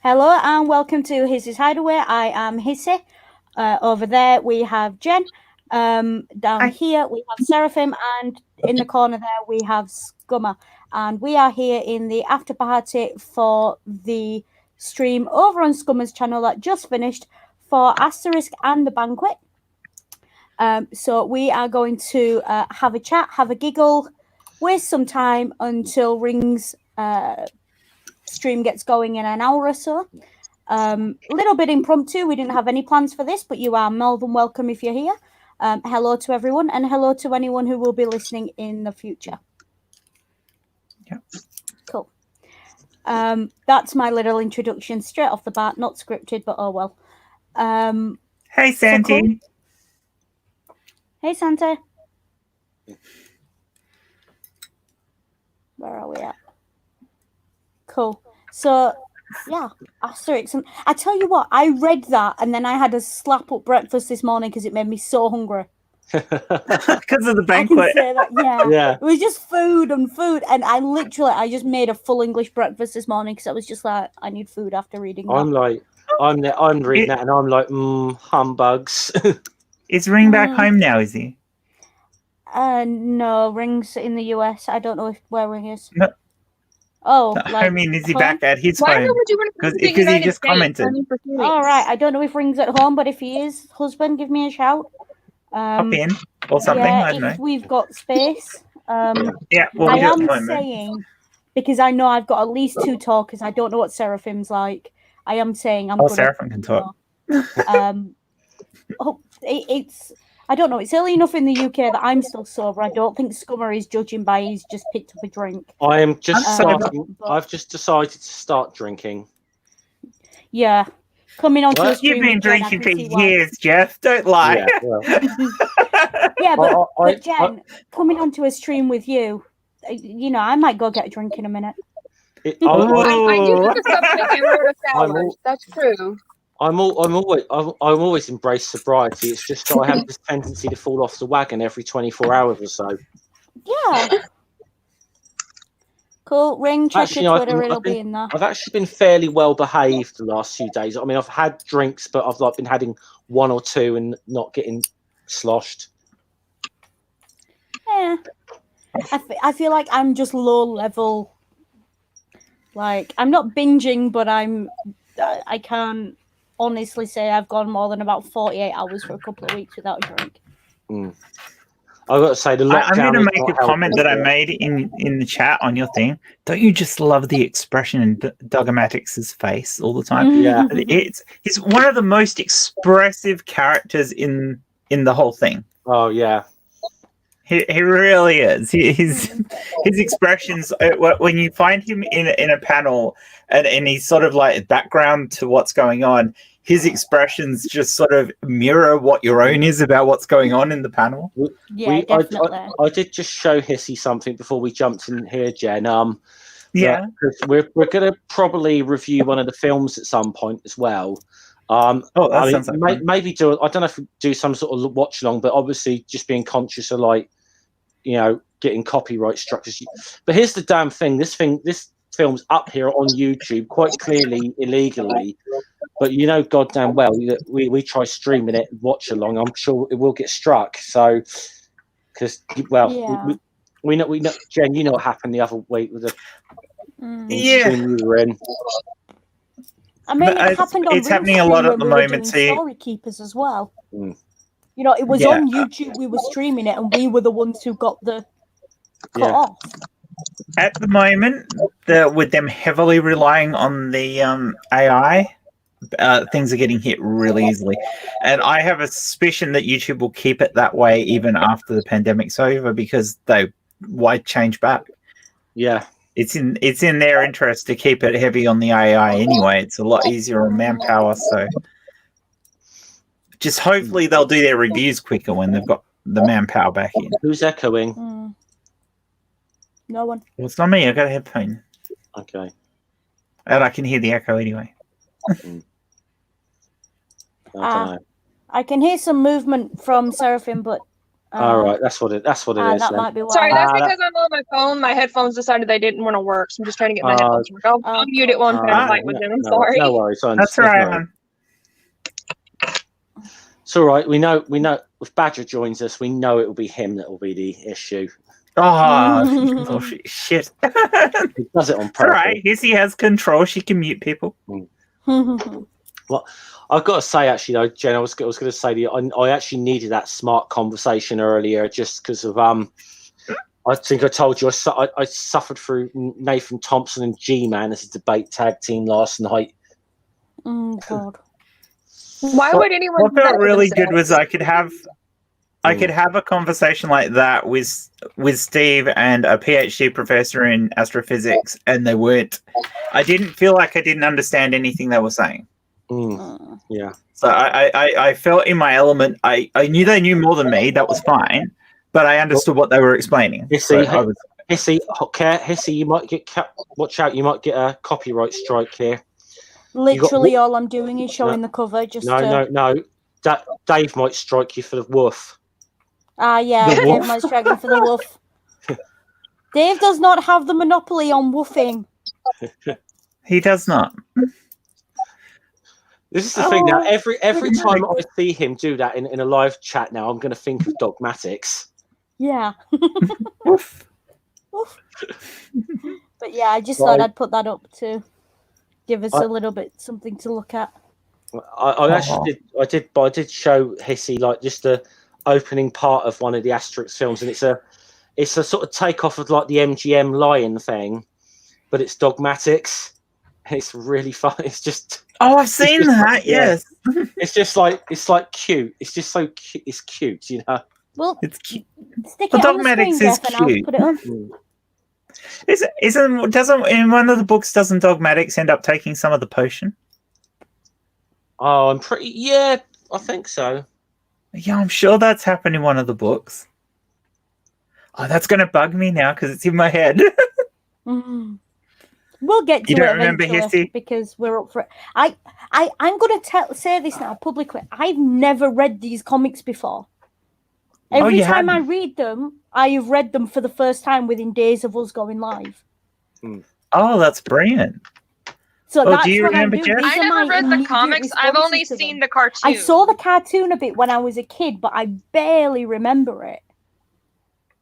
Hello and welcome to Hissy's Hideaway. I am Hissy. Over there we have Jen. Down here we have Seraphim, and in the corner there we have Scummer. And we are here in the after party for the stream over on Scummer's channel that just finished for Asterisk and the Banquet. So we are going to have a chat, have a giggle, waste some time until Ring's stream gets going in an hour or so. A little bit impromptu. We didn't have any plans for this, but you are more than welcome if you're here. Hello to everyone, and hello to anyone who will be listening in the future. Yeah. Cool. That's my little introduction straight off the bat, not scripted, but oh well. Hey, Santi. So cool. Hey, Santa. Where are we at? Cool. So, yeah, Asterix. And I tell you what, I read that and then I had a slap up breakfast this morning because it made me so hungry. Because of the I can banquet. say that, yeah. Yeah. It was just food and food. And I just made a full English breakfast this morning because I was just like, I need food after reading that. I'm reading that and I'm like, humbugs. Is Ring back home now, is he? No, Ring's in the US. I don't know where Ring is. No. Oh, I mean, is he home? back at his Why home? would you want to Because he just commented. All right, I don't know if Ring's at home, but if he is, husband, give me a shout. Hop in or something. Yeah, I don't know. if we've got space. Yeah, well, I we do at the am moment. saying, because I know I've got at least two talkers. I don't know what Seraphim's like. I am saying I'm. Oh, gonna, Seraphim can talk. It's. I don't know. It's early enough in the UK that I'm still sober. I don't think Scummer is judging by he's just picked up a drink. I am just starting. I've just decided to start drinking. Yeah, coming onto a stream. You've been with Jen, drinking for years, Jeff. Don't lie. Yeah, well. Yeah, but Jen, coming onto a stream with you, you know, I might go get a drink in a minute. I do have a subject in order hours. That's true. I'm always embraced sobriety. It's just that I have this tendency to fall off the wagon every 24 hours or so. Yeah. Cool. Ring, check your Twitter, it'll be in there. I've actually been fairly well behaved the last few days. I mean, I've had drinks, but I've been having one or two and not getting sloshed. Yeah. I feel like I'm just low level. Like, I'm not binging, but I can't honestly say I've gone more than about 48 hours for a couple of weeks without a drink. I've got to say, the lockdown. I'm going to make a comment that I made in the chat on your thing. Don't you just love the expression in Dogmatix's face all the time? Yeah, he's one of the most expressive characters in the whole thing. Oh yeah. He really is. His expressions, when you find him in a panel and he's sort of like background to what's going on, his expressions just sort of mirror what your own is about what's going on in the panel. Yeah, definitely. I did just show Hissy something before we jumped in here, Jen. Yeah, we're going to probably review one of the films at some point as well. Sounds like maybe do. I don't know if we do some sort of watch along, but obviously just being conscious of, like, you know, getting copyright structures. But here's the damn thing. This film's up here on YouTube quite clearly illegally. But you know goddamn well that we try streaming it, watch along, I'm sure it will get struck. So, because we know, Jen, you know what happened the other week with the stream you were in. I mean, it happened on it's happening a lot at the moment. Story Keepers as well. You know, it was on YouTube. We were streaming it, and we were the ones who got the cut off. At the moment, with them heavily relying on the AI, things are getting hit really easily. And I have a suspicion that YouTube will keep it that way even after the pandemic's over, because why change back? Yeah. It's in their interest to keep it heavy on the AI anyway. It's a lot easier on manpower, so just hopefully they'll do their reviews quicker when they've got the manpower back in. Who's echoing? No one. Well, it's not me. I got a headphone. Okay. And I can hear the echo anyway. I don't know. I can hear some movement from Seraphim, but All right, that's what it is. That then. might be why. Sorry, that's because I'm on my phone. My headphones decided they didn't want to work, so I'm just trying to get my headphones to work. I'll mute it while I'm trying to fight with them. I'm sorry. No worries. That's all right, hon. It's all right. We know. If Badger joins us, we know it will be him that will be the issue. Oh, shit. He does it on purpose. All right, Hissy has control. She can mute people. Well, I've got to say, actually, though, Jen, I was going to say to you, I actually needed that smart conversation earlier just because of I think I told you I suffered through Nathan Thompson and G-Man as a debate tag team last night. Oh God. Why would anyone? What felt really good was I could have a conversation like that with Steve and a PhD professor in astrophysics, and they weren't. I didn't feel like I didn't understand anything they were saying. Yeah. So I felt in my element. I knew they knew more than me. That was fine, but I understood what they were explaining. Hissy, you might get watch out. You might get a copyright strike here. Literally, all I'm doing is showing the cover. No. Dave might strike you for the woof. Yeah, Dave might strike me for the woof. Dave does not have the monopoly on woofing. He does not. This is the thing now. Every time I see him do that in a live chat now, I'm going to think of Dogmatics. Yeah. Woof. But yeah, I just thought I'd put that up to give us a little bit something to look at. I did show Hissy like just the opening part of one of the Asterix films, and it's a sort of takeoff of like the MGM Lion thing, but it's Dogmatics. It's really fun. It's just I've seen that. Yes, it's just like cute. It's just so cute. It's cute, you know. Well, it's cute. Stick it on the screen, Jeff, and I'll put it on. Doesn't in one of the books doesn't Dogmatics end up taking some of the potion? Oh, I'm pretty. Yeah, I think so. Yeah, I'm sure that's happened in one of the books. Oh, that's going to bug me now because it's in my head. We'll get to you it don't remember eventually Hissy? Because we're up for it. I'm going to say this now publicly. I've never read these comics before. Every time I read them, I have read them for the first time within days of us going live. Oh, that's brilliant. So that's do you what remember, I do. Jeff? I never read the comics. I've only seen the cartoon. I saw the cartoon a bit when I was a kid, but I barely remember it.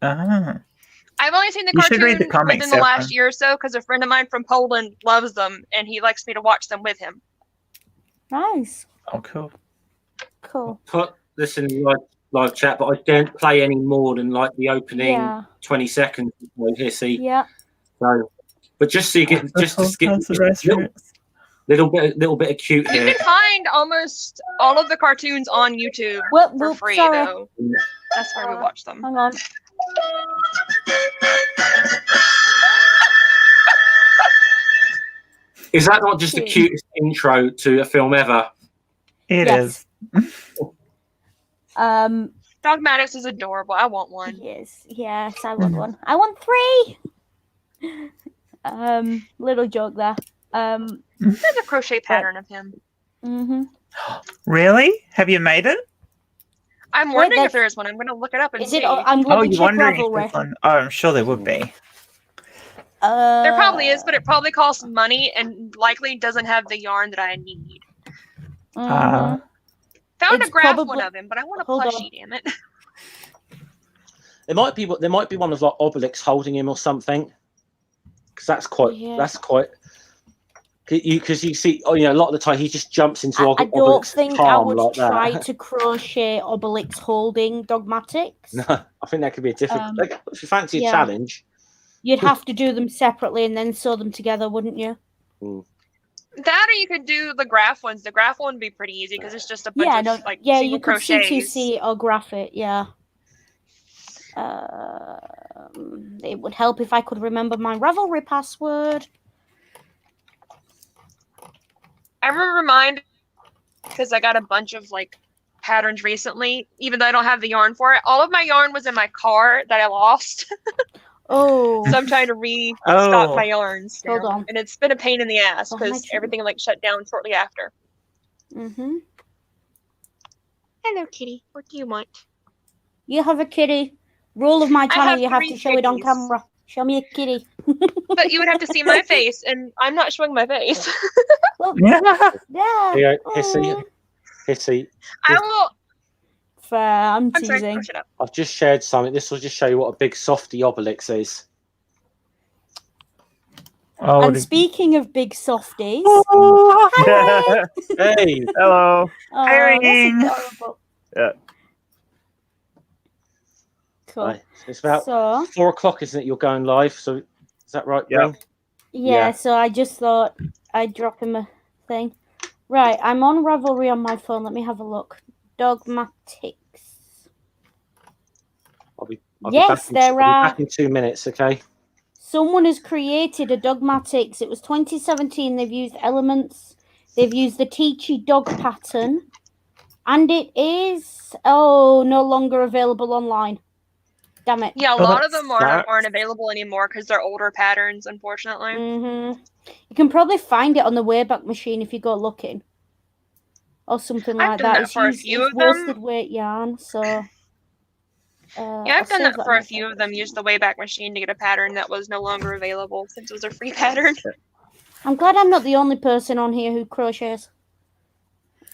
I've only seen the cartoon within the last year or so because a friend of mine from Poland loves them, and he likes me to watch them with him. Nice. Oh, cool. Cool. Put this in live chat, but I don't play any more than like the opening 20 seconds. Hissy. Yeah. So, but just so you get little bit of cute here. You can find almost all of the cartoons on YouTube for free, though. That's where we watch them. Hang on. Is that not just the cutest intro to a film ever? It is. Dogmatics is adorable. I want one. Yes, I want one. I want 3. Little joke there. There's a crochet pattern of him. Really? Have you made it? I'm wondering if there is one. I'm going to look it up and see. I'm going to check Ravelry. Oh, I'm sure there would be. There probably is, but it probably costs money and likely doesn't have the yarn that I need. Found a graph one of him, but I want a plushie, damn it. There might be one of like Obelix holding him or something. Because that's quite. Because you see, a lot of the time he just jumps into Obelix's palm. I don't think I would like try that. to crochet Obelix holding Dogmatics. No, I think that could be a different. If you fancy a challenge, you'd have to do them separately and then sew them together, wouldn't you? That, or you could do the graph ones. The graph one would be pretty easy because it's just a bunch of single you could crochets. C2C or graph it. Yeah. It would help if I could remember my Ravelry password. I remember mine because I got a bunch of patterns recently, even though I don't have the yarn for it. All of my yarn was in my car that I lost. So I'm trying to restock my yarns now. Hold on. And it's been a pain in the ass because everything shut down shortly after. Hello, kitty. What do you want? You have a kitty. Rule of my channel, have you have 3 to show it on kitties. camera. Show me a kitty. But you would have to see my face, and I'm not showing my face. Well, Yeah. yeah. Here, Aw. Hissy. I will. Fair, I'm I'm sorry. teasing. Oh, shut up. I've just shared something. This will just show you what a big softy Obelix is. Oh, And speaking of big softies, Hey, Hello. oh, Irene. that's adorable. Yeah. Cool. right. It's about So 4 o'clock, isn't it? You're going live, so is that right, Yep. Ring? yeah, so I just thought I'd drop him a thing. Right, I'm on Ravelry on my phone. Let me have a look. Dogmatics. I'll be Yes, back there I'll are. be back in 2 minutes, okay? Someone has created a Dogmatics. It was 2017. They've used elements. They've used the Teachy dog pattern. And it is, no longer available online. Damn it. Yeah, a Oh, lot of that them sucks. aren't available anymore because they're older patterns, unfortunately. You can probably find it on the Wayback Machine if you go looking. Or something I've like done that. that It's for a used, few it's of them. worsted weight yarn, so... Yeah, I've done that for a few of them. Used the Wayback Machine to get a pattern that was no longer available since it was a free pattern. I'm glad I'm not the only person on here who crochets.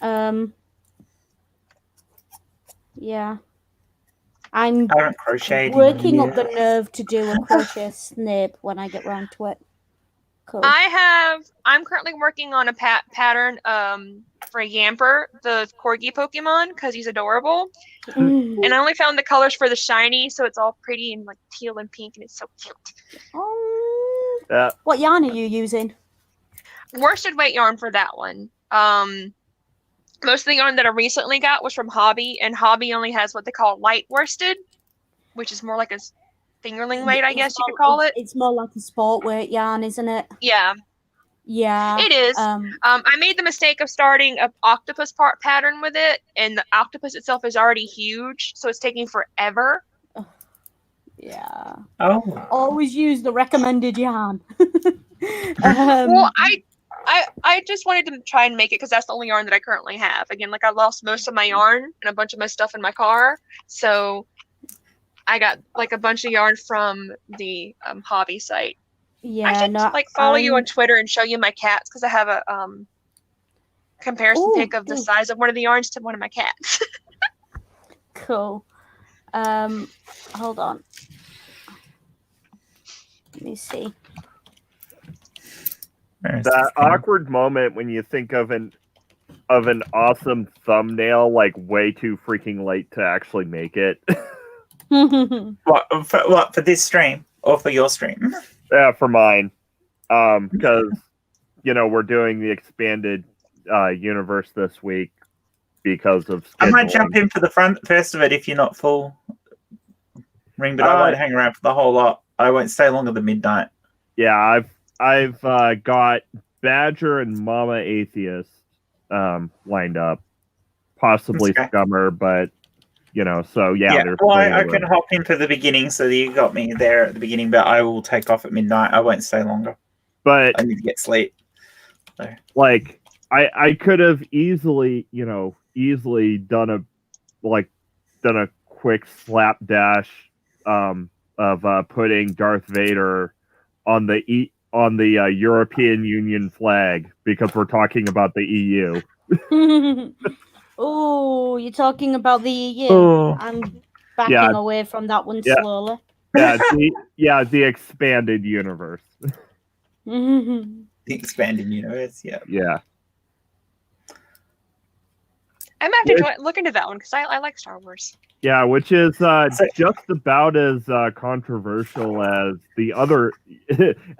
Yeah. I'm I haven't crocheted in working up the years. nerve to do a crochet snip when I get round to it. Cool. I'm currently working on a pattern for Yamper, the corgi Pokemon, because he's adorable. And I only found the colors for the shiny, so it's all pretty and like teal and pink, and it's so cute. What yarn are you using? Worsted weight yarn for that one. Most of the yarn that I recently got was from Hobby, and Hobby only has what they call light worsted, which is more like a fingerling weight, I guess you could call it. It's more like a sport weight yarn, isn't it? Yeah. Yeah. It is. I made the mistake of starting an octopus pattern with it, and the octopus itself is already huge, so it's taking forever. Yeah. Oh. Always use the recommended yarn. Well, I just wanted to try and make it because that's the only yarn that I currently have. Again, like I lost most of my yarn and a bunch of my stuff in my car, so I got like a bunch of yarn from the Hobby site. Yeah, I should like follow you on Twitter and show you my cats because I have a comparison pic of the size of one of the yarns to one of my cats. Cool. Hold on. Let me see. That awkward moment when you think of an awesome thumbnail, like way too freaking late to actually make it. What for this stream or for your stream? Yeah, for mine. Because we're doing the expanded universe this week because of scheduling. I might jump in for the first of it if you're not full, Ring, but I won't hang around for the whole lot. I won't stay longer than midnight. Yeah, I've got Badger and Mama Atheist lined up, possibly Scummer, but so yeah. Well, I can hop in for the beginning, so you got me there at the beginning, but I will take off at midnight. I won't stay longer. But I need to get sleep. So. Like I could have easily done a quick slapdash of putting Darth Vader on the European Union flag because we're talking about the EU. Oh, you're talking about the EU. Oh. I'm backing away from that one slowly. Yeah, the expanded universe. The expanded universe, yeah. Yeah. I'm going to have to look into that one because I like Star Wars. Yeah, which is just about as controversial as the other,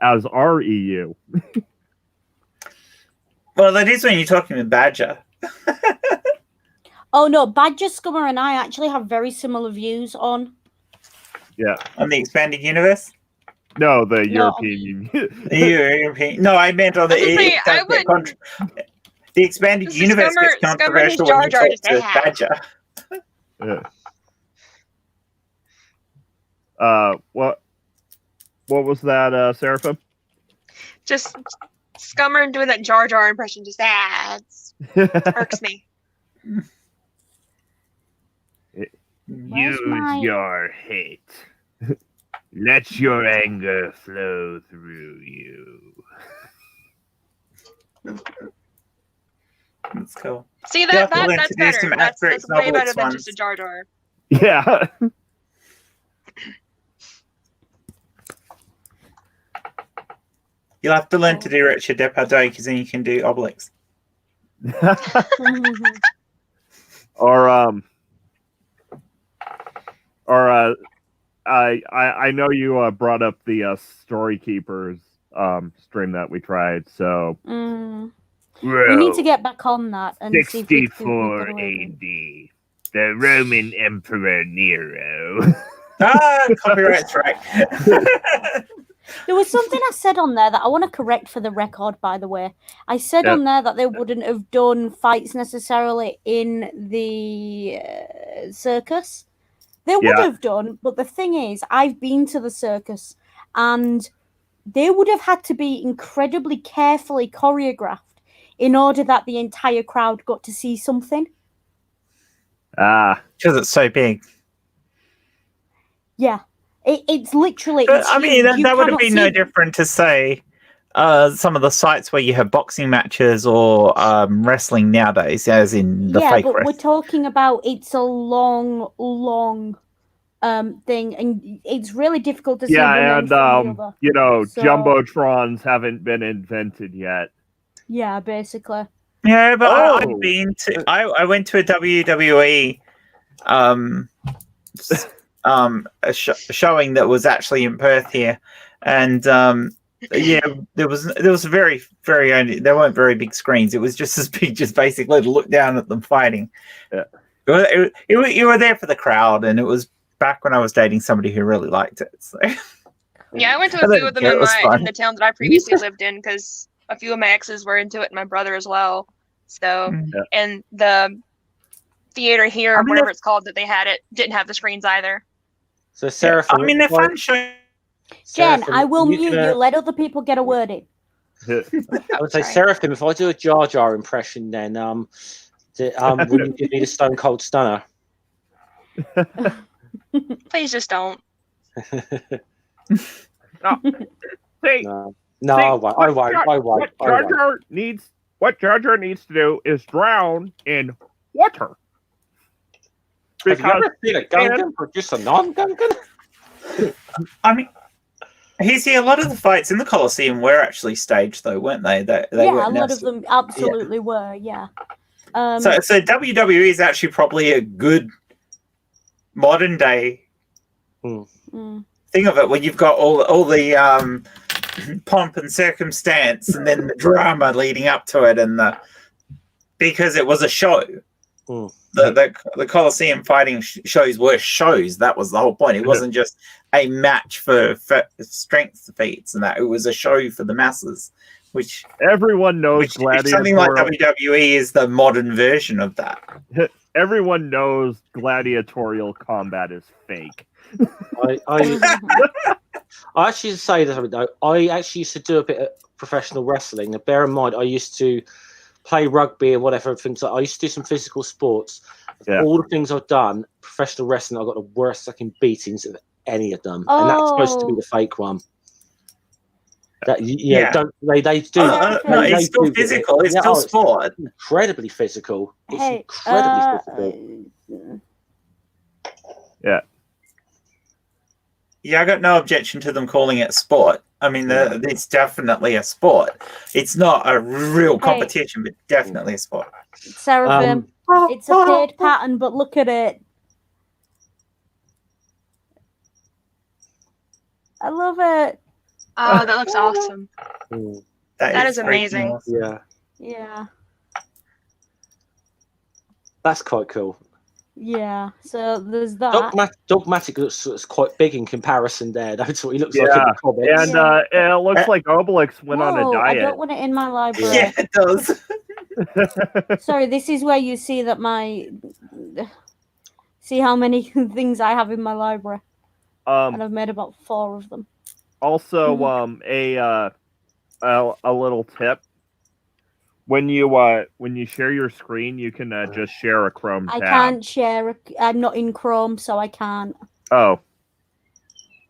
as our EU. Well, that is when you're talking with Badger. Oh no, Badger, Scummer, and I actually have very similar views on. Yeah. On the expanded universe? No, the European Union. The European. No, I meant on the the expanded universe gets controversial when you talk to Badger. Yeah. What was that, Seraphim? Just Scummer and doing that Jar Jar impression just irks me. Use my- your hate. Let your anger flow through you. That's cool. See Yeah, that we'll that's introduce better. some That's Asterix way better Obelix than just a ones. Jar Jar. Yeah. You'll have to learn to do Richard Depardieu because then you can do Obelix. or I know you brought up the Story Keepers stream that we tried, so We need to get back on that and see if we can 64 get away with it. AD, the Roman Emperor Nero. Copyright strike. There was something I said on there that I want to correct for the record, by the way. I said Yeah. on there that they wouldn't have done fights necessarily in the circus. They would Yeah. have done, but the thing is, I've been to the circus and they would have had to be incredibly carefully choreographed in order that the entire crowd got to see something. Because it's so big. Yeah. It's literally. But, It's I mean, huge. You that would have cannot been see no it. different to say some of the sites where you have boxing matches or wrestling nowadays, as in the Yeah, fake but we're wrestling. talking about it's a long thing, and it's really difficult to see one Yeah, end from the other. you know, So- jumbotrons haven't been invented yet. Yeah, basically. Yeah, but Oh. I've been to. I went to a WWE a showing that was actually in Perth here, and yeah, there was very only there weren't very big screens. It was just as big, just basically to look down at them fighting. Yeah. You were there for the crowd, and it was back when I was dating somebody who really liked it. So. Yeah, I went to I a few don't of them care, in it was fun. in the town that I previously lived in because a few of my exes were into it, and my brother as well. So, Yeah. and the theater here, I mean, whatever it's called, that they had it didn't have the screens either. So Seraphim, I mean, they're fun shows. Jen, Seraphim, I will mute gonna- you. Let other people get a word in. I would say Sorry. Seraphim. If I do a Jar Jar impression, then will you give me the Stone Cold Stunner? Please just don't. See, No, See, I won't. I what won't. Jar Jar needs to do is drown in water. Have you Because ever seen a Gungan produce a non-Gungan? I mean, you see, a lot of the fights in the Colosseum were actually staged, though, weren't they? They Yeah, weren't a lot of them absolutely were. Yeah. So WWE is actually probably a good modern day thing of it, where you've got all the pomp and circumstance, and then the drama leading up to it, and because it was a show. The Colosseum fighting shows were shows. That was the whole point. It wasn't just a match for strength feats, and that it was a show for the masses. Which everyone knows gladiatorial. Something like WWE is the modern version of that. Everyone knows gladiatorial combat is fake. I actually say this though. I actually used to do a bit of professional wrestling. Now, bear in mind, I used to play rugby or whatever things. I used to do some physical sports. Yeah. All the things I've done, professional wrestling, I got the worst fucking beatings of any of them, and that's supposed to be the fake one. That don't they do? No, it's still physical. It's still sport. It's incredibly physical. It's incredibly physical. Yeah. Yeah, I got no objection to them calling it sport. I mean, it's definitely a sport. It's not a real competition, but definitely a sport. Seraphim, it's a paid pattern, but look at it. I love it. Oh, that looks awesome. That is pretty amazing. awesome. Yeah. That's quite cool. Yeah, so there's that. Dogmatic looks quite big in comparison there. That's what he looks like in the comics. And it looks like Obelix went on a diet. I don't want it in my library. Yeah, it does. Sorry, this is where you see that see how many things I have in my library. And I've made about 4 of them. Also, a little tip. when you share your screen, you can just share a Chrome tab. I can't share. I'm not in Chrome, so I can't. Oh.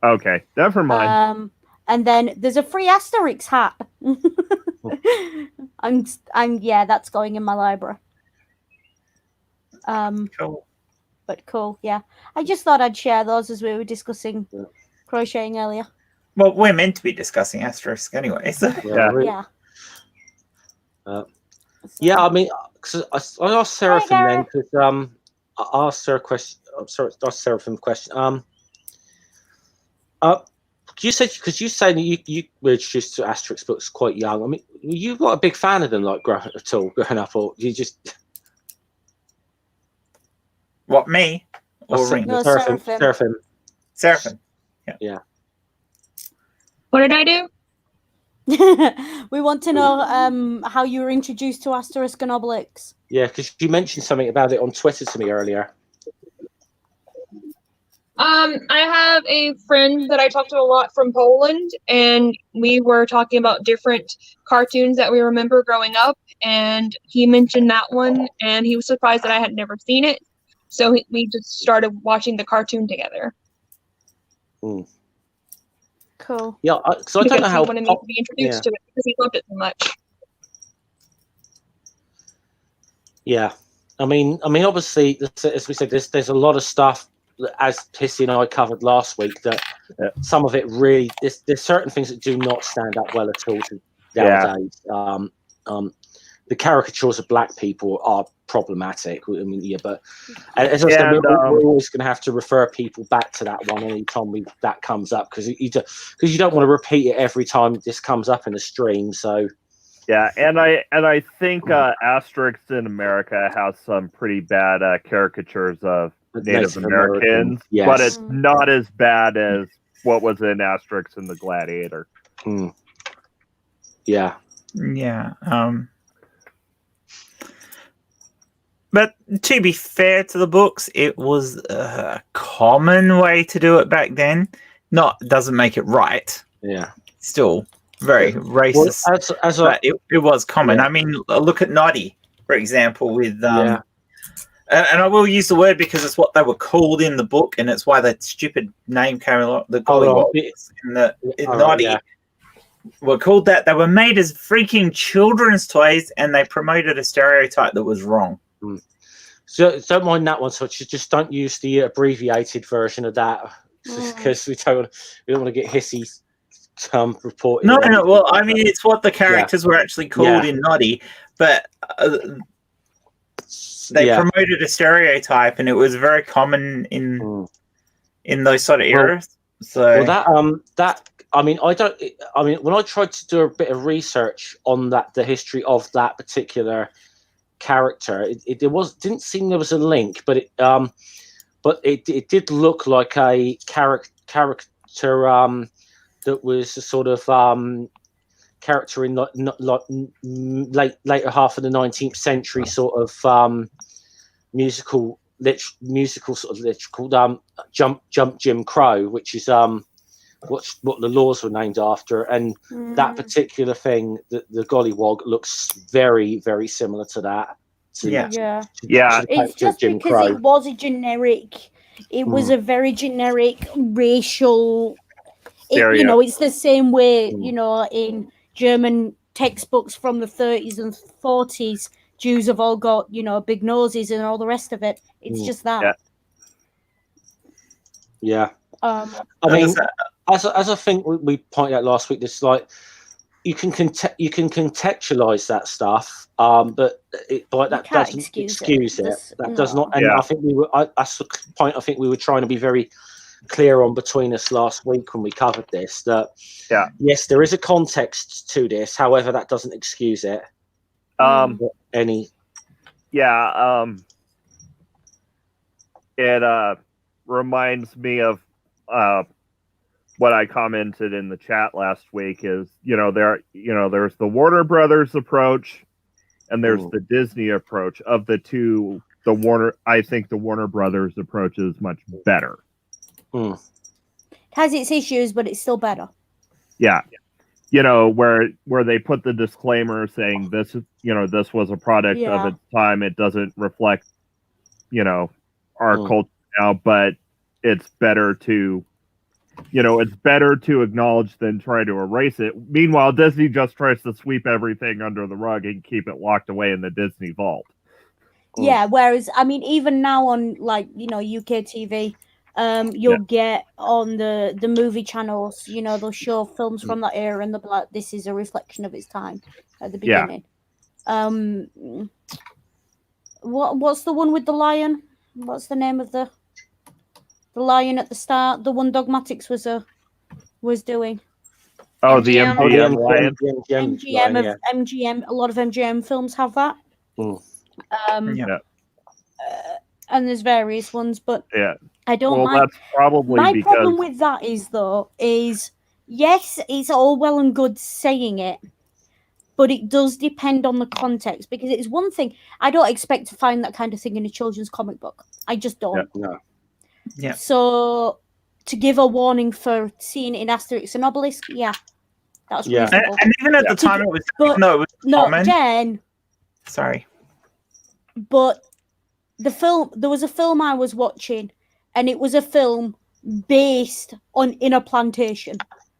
Okay, never mind. And then there's a free Asterix hat. Yeah, that's going in my library. Cool. But cool, yeah. I just thought I'd share those as we were discussing crocheting earlier. Well, we're meant to be discussing Asterisk anyway, so. Yeah. Yeah, I mean, cause I asked Seraphim then, because I asked her a question. I'm sorry, I asked Seraphim a question. You said, because you say you were introduced to Asterix books quite young. I mean, were you not a big fan of them, like growing up, or you just? What, me? Or Ring? No, Seraphim. Yeah. What did I do? We want to know how you were introduced to Asterix and Obelix. Yeah, because you mentioned something about it on Twitter to me earlier. I have a friend that I talk to a lot from Poland, and we were talking about different cartoons that we remember growing up, and he mentioned that one, and he was surprised that I had never seen it, so we just started watching the cartoon together. Cool. Yeah, so I don't know how he wanted me to be introduced to it because he loved it so much. Yeah, I mean, obviously, as we said, there's a lot of stuff, as Pissy and I covered last week, that some of it really, there's certain things that do not stand up well at all nowadays. The caricatures of black people are problematic. I mean, but as I said, we're always going to have to refer people back to that one anytime that comes up, because you don't want to repeat it every time this comes up in a stream. So. Yeah, and I think Asterix in America has some pretty bad caricatures of Native Americans, yes. But it's not as bad as what was in Asterix and the Gladiator. Yeah. Yeah. But to be fair to the books, it was a common way to do it back then. Doesn't make it right. Yeah. Still very racist. Well, but it was common. Yeah. I mean, look at Noddy, for example, with and I will use the word because it's what they were called in the book, and it's why that stupid name came along. The Gollywogs in Noddy were called that. They were made as freaking children's toys, and they promoted a stereotype that was wrong. So don't mind that one. So just don't use the abbreviated version of that, because we don't want to get hissy. Reported. No. Well, I mean, it's what the characters were actually called in Noddy, but they promoted a stereotype, and it was very common in those sort of eras. So I mean, when I tried to do a bit of research on the history of that particular character, it didn't seem there was a link, but it did look like a character that was a sort of character in later half of the 19th century, sort of musical sort of literature called Jump Jim Crow, which is what the laws were named after, and that particular thing, the Gollywog, looks very, very similar to that. It's just Jim because Crow. it was a generic. It was a very generic racial. It's the same way, in German textbooks from the 30s and 40s, Jews have all got, big noses and all the rest of it. It's just that. Yeah. I mean, as I think we pointed out last week, this you can contextualize that stuff, but that doesn't excuse it. That does not. And I think that's the point. I think we were trying to be very clear on between us last week when we covered this, that yes, there is a context to this, however that doesn't excuse it. It reminds me of what I commented in the chat last week is, there's the Warner Brothers approach and there's the Disney approach. Of the two, I think the Warner Brothers approach is much better. It has its issues, but it's still better. Yeah. you know, where they put the disclaimer saying this is, you know, this was a product of Yeah. its time. It doesn't reflect, you know, our culture now, but it's better to, you know, it's better to acknowledge than try to erase it. Meanwhile, Disney just tries to sweep everything under the rug and keep it locked away in the Disney vault. Yeah, whereas I mean, even now on like, you know, UK TV, you'll get on the movie channels, you know, they'll show films from that era and they'll be like, this is a reflection of its time at the beginning. What's the one with the lion? What's the name of the lion at the start? The one Dogmatics was doing. Oh, the MGM. MGM lion. MGM. A lot of MGM films have that. And there's various ones, but I don't mind. That's probably my because problem with that is yes, it's all well and good saying it, but it does depend on the context, because it's one thing, I don't expect to find that kind of thing in a children's comic book. I just don't. So to give a warning for seeing it in Asterix and Obelix, that's reasonable. And even at the time, it was common. Jen. Sorry, but there was a film I was watching, and it was a film based in a plantation,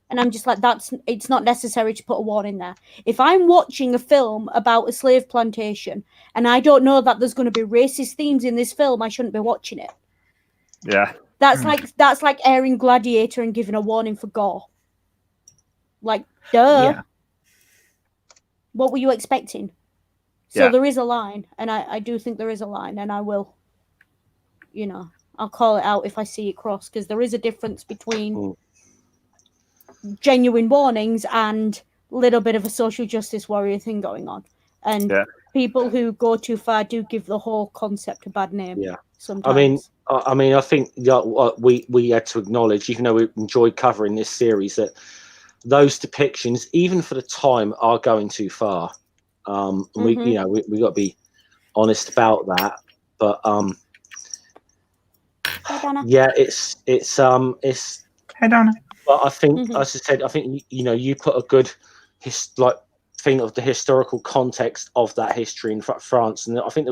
and I'm just like, it's not necessary to put a warning there. If I'm watching a film about a slave plantation and I don't know that there's going to be racist themes in this film, I shouldn't be watching it. That's like airing Gladiator and giving a warning for gore. Like, duh. What were you expecting? So there is a line, and I do think there is a line, and I will, you know, I'll call it out if I see it cross, because there is a difference between genuine warnings and a little bit of a social justice warrior thing going on. And people who go too far do give the whole concept a bad name. Sometimes. I mean, I think we had to acknowledge, even though we enjoyed covering this series, that those depictions, even for the time, are going too far. We got to be honest about that. But it's Hey, Donna. But I think, as I said, I think you put a good thing of the historical context of that history in France, and I think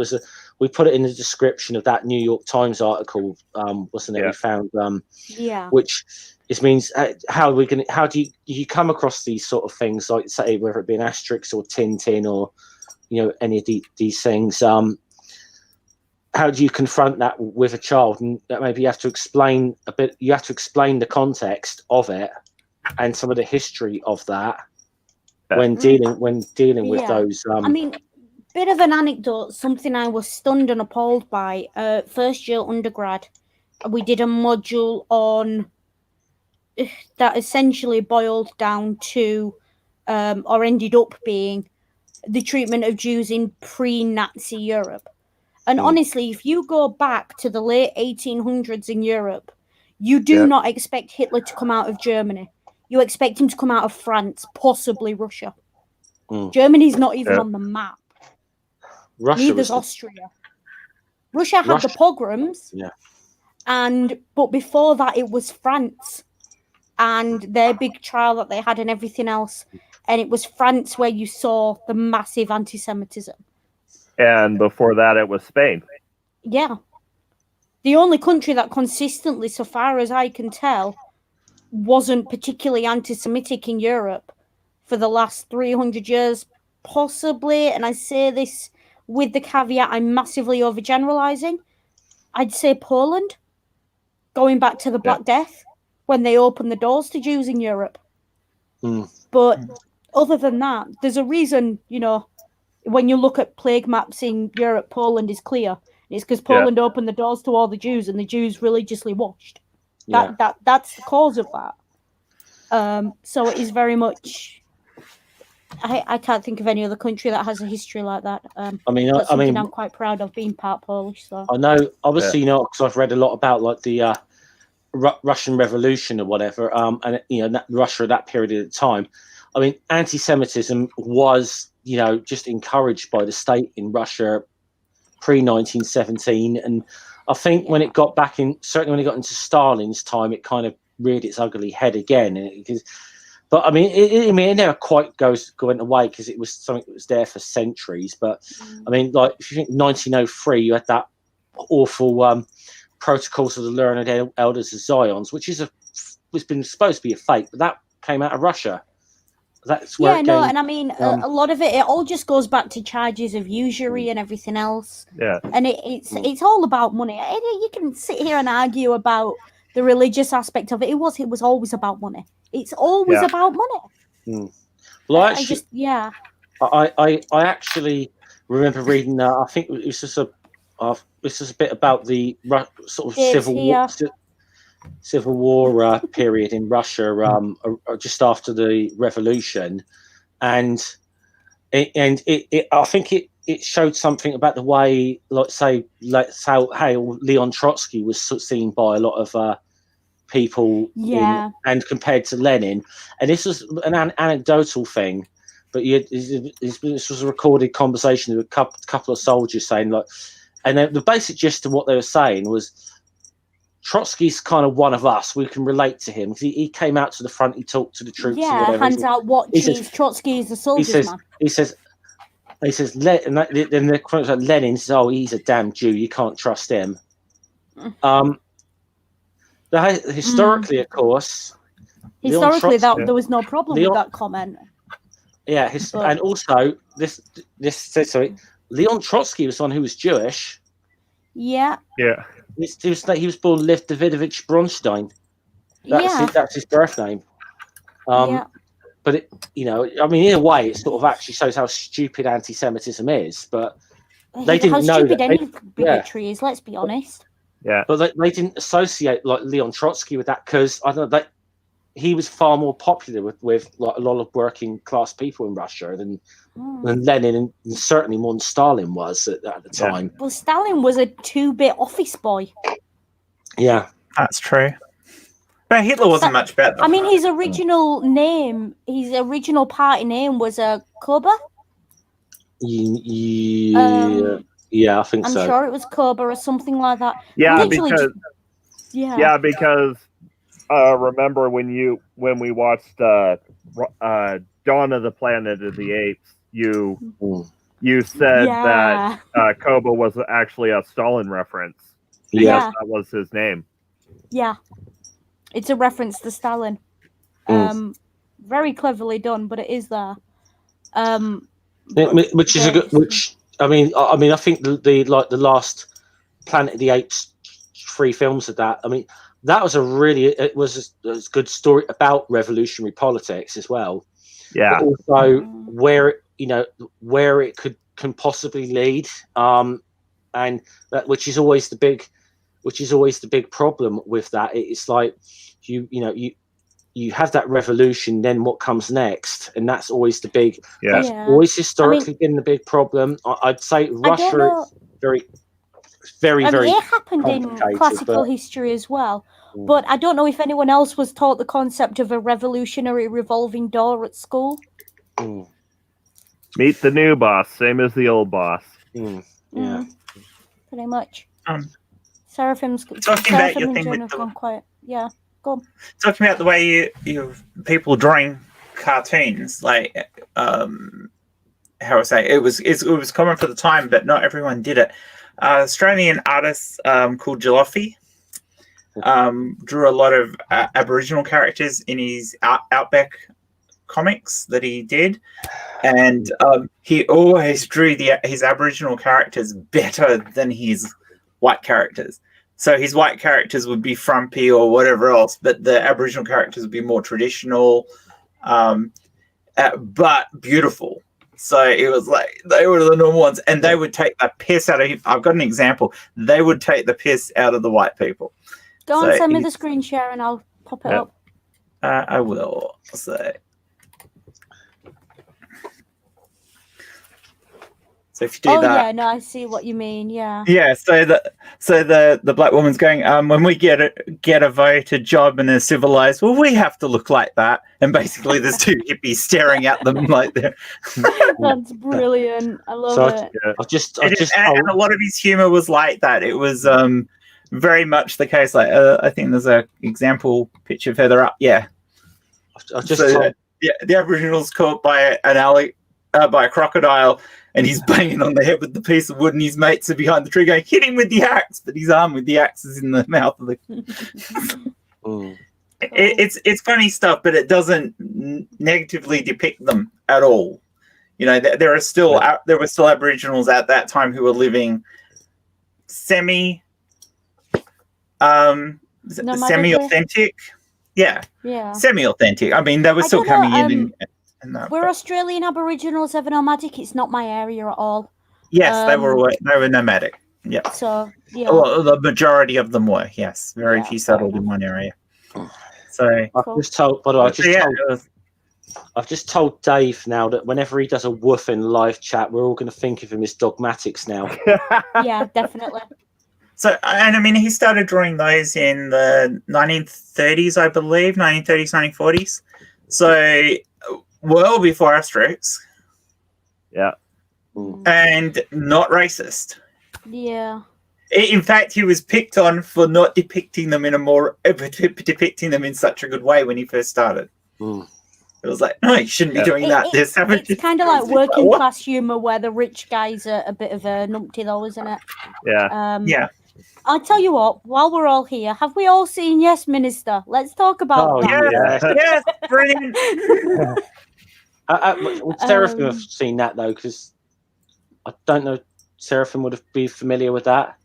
we put it in the description of that New York Times article, wasn't it? We found which means how do you come across these sort of things, like, say, whether it be an Asterix or Tintin or any of these things. How do you confront that with a child? And that maybe you have to explain a bit. You have to explain the context of it and some of the history of that when dealing with those. I mean, bit of an anecdote. Something I was stunned and appalled by. First year undergrad, we did a module on that essentially boiled down to, or ended up being, the treatment of Jews in pre-Nazi Europe. And honestly, if you go back to the late 1800s in Europe, you do not expect Hitler to come out of Germany. You expect him to come out of France, possibly Russia. Germany's not even on the map. Neither's Austria. Russia had the pogroms, but before that it was France and their big trial that they had and everything else. And it was France where you saw the massive anti-Semitism. And before that, it was Spain. Yeah. The only country that consistently, so far as I can tell, wasn't particularly anti-Semitic in Europe for the last 300 years, possibly, and I say this with the caveat I'm massively overgeneralizing, I'd say Poland, going back to the Black Death, when they opened the doors to Jews in Europe. But other than that, there's a reason, when you look at plague maps in Europe, Poland is clear. It's because Poland opened the doors to all the Jews, and the Jews religiously watched. That's the cause of that. So it is very much. I can't think of any other country that has a history like that. I'm quite proud of being part Polish. So I know, obviously, because I've read a lot about like the Russian Revolution or whatever, and Russia at that period of time. I mean, anti-Semitism was, just encouraged by the state in Russia pre-1917. And I think when it got certainly when it got into Stalin's time, it kind of reared its ugly head again. But I mean, it never quite went away because it was something that was there for centuries. But I mean, like if you think 1903, you had that awful Protocols of the Learned Elders of Zions, which was been supposed to be a fake, but that came out of Russia. That's where and I mean, a lot of it all just goes back to charges of usury and everything else. Yeah. And it's all about money. You can sit here and argue about the religious aspect of it. It was always about money. It's always about money. Well, I just I actually remember reading. I think it was just this is a bit about the sort of civil war period in Russia, just after the revolution, and I think it showed something about the way, how Leon Trotsky was seen by a lot of people, and compared to Lenin, and this was an anecdotal thing, but this was a recorded conversation with a couple of soldiers saying and the basic gist of what they were saying was, Trotsky's kind of one of us. We can relate to him. He came out to the front. He talked to the troops. Yeah, hands out watches. Trotsky is a soldier's man. He says, and then the quote like Lenin says, "Oh, he's a damn Jew. You can't trust him." Historically, of course. Historically, there was no problem with that comment. Yeah, and also this says sorry. Leon Trotsky was someone who was Jewish. Yeah. Yeah. He was born Lev Davidovich Bronstein. That's his birth name. But I mean, in a way, it sort of actually shows how stupid anti-Semitism is. But they didn't know that any bigotry is. Let's be honest. Yeah. But they didn't associate like Leon Trotsky with that because I don't know that he was far more popular with like a lot of working class people in Russia than Lenin, and certainly more than Stalin was at the time. Well, Stalin was a 2-bit office boy. Yeah, that's true. But Hitler wasn't much better. I mean, his original party name was Koba. Yeah, I think so. I'm sure it was Koba or something like that. Yeah, because remember when we watched Dawn of the Planet of the Apes, you said that Koba was actually a Stalin reference. Yeah, that was his name. Yeah, it's a reference to Stalin. Very cleverly done, but it is there. Which is a good. Which I mean, I think the last Planet of the Apes 3 films of that. I mean, that was it was a good story about revolutionary politics as well. Yeah. But also where it can possibly lead, and that which is always the big problem with that. It's like you have that revolution, then what comes next, and that's always the big. Yeah. That's always historically been the big problem. I'd say Russia is very. It happened in classical history as well, but I don't know if anyone else was taught the concept of a revolutionary revolving door at school. Meet the new boss, same as the old boss. Yeah, pretty much. Talking about your thing with gone quiet. Yeah, go on. Talking about the way you people drawing cartoons, like how I say it was common for the time, but not everyone did it. Australian artist called Jalofy drew a lot of Aboriginal characters in his Outback comics that he did, and he always drew his Aboriginal characters better than his white characters. So his white characters would be frumpy or whatever else, but the Aboriginal characters would be more traditional, but beautiful. So it was like they were the normal ones, and they would take the piss out of him. I've got an example. They would take the piss out of the white people. Go on, send me the screen share, and I'll pop it up. I will. So if you do that, yeah, no, I see what you mean. Yeah. Yeah. So the black woman's going. When we get a voted job and they're civilized, well, we have to look like that. And basically, there's 2 hippies staring at them like that. That's brilliant. I love it. And a lot of his humor was like that. It was very much the case. Like I think there's a example picture further up. Yeah. the Aboriginal's caught by by a crocodile, and he's banging on the head with the piece of wood, and his mates are behind the tree going, "Hit him with the axe!" But his arm with the axe is in the mouth of the. It's funny stuff, but it doesn't negatively depict them at all. You know, there were still Aboriginals at that time who were living semi-authentic. Yeah, semi-authentic. I mean, they were still coming in. Were Australian Aboriginals ever nomadic? It's not my area at all. Yes, they were nomadic. Yeah. So yeah, well, the majority of them were. Yes, very few settled in one area. So I've just told Dave now that whenever he does a woof in live chat, we're all going to think of him as Dogmatics now. Yeah, definitely. So, and I mean, he started drawing those in the 1930s, I believe, 1930s, 1940s. So, well before Asterix. Yeah. And not racist. Yeah. In fact, he was picked on for not depicting them in such a good way when he first started. It was like, no, you shouldn't be doing that. It's kind of like working class humour where the rich guys are a bit of a numpty, though, isn't it? Yeah. Yeah. I'll tell you what, while we're all here, have we all seen Yes, Minister? Let's talk about that. Yes, brilliant. Would Seraphim have seen that, though? Because I don't know, Seraphim would be familiar with that.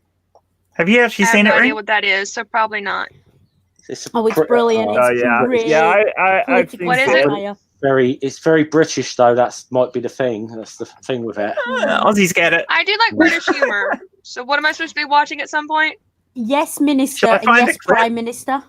Have you actually seen it? I have no idea what that is, so probably not. It's brilliant. I've seen what is it? It's very British, though. That might be the thing. That's the thing with it. Aussies get it. I do like British humor. So what am I supposed to be watching at some point? Yes, Minister, and Yes, Prime Minister.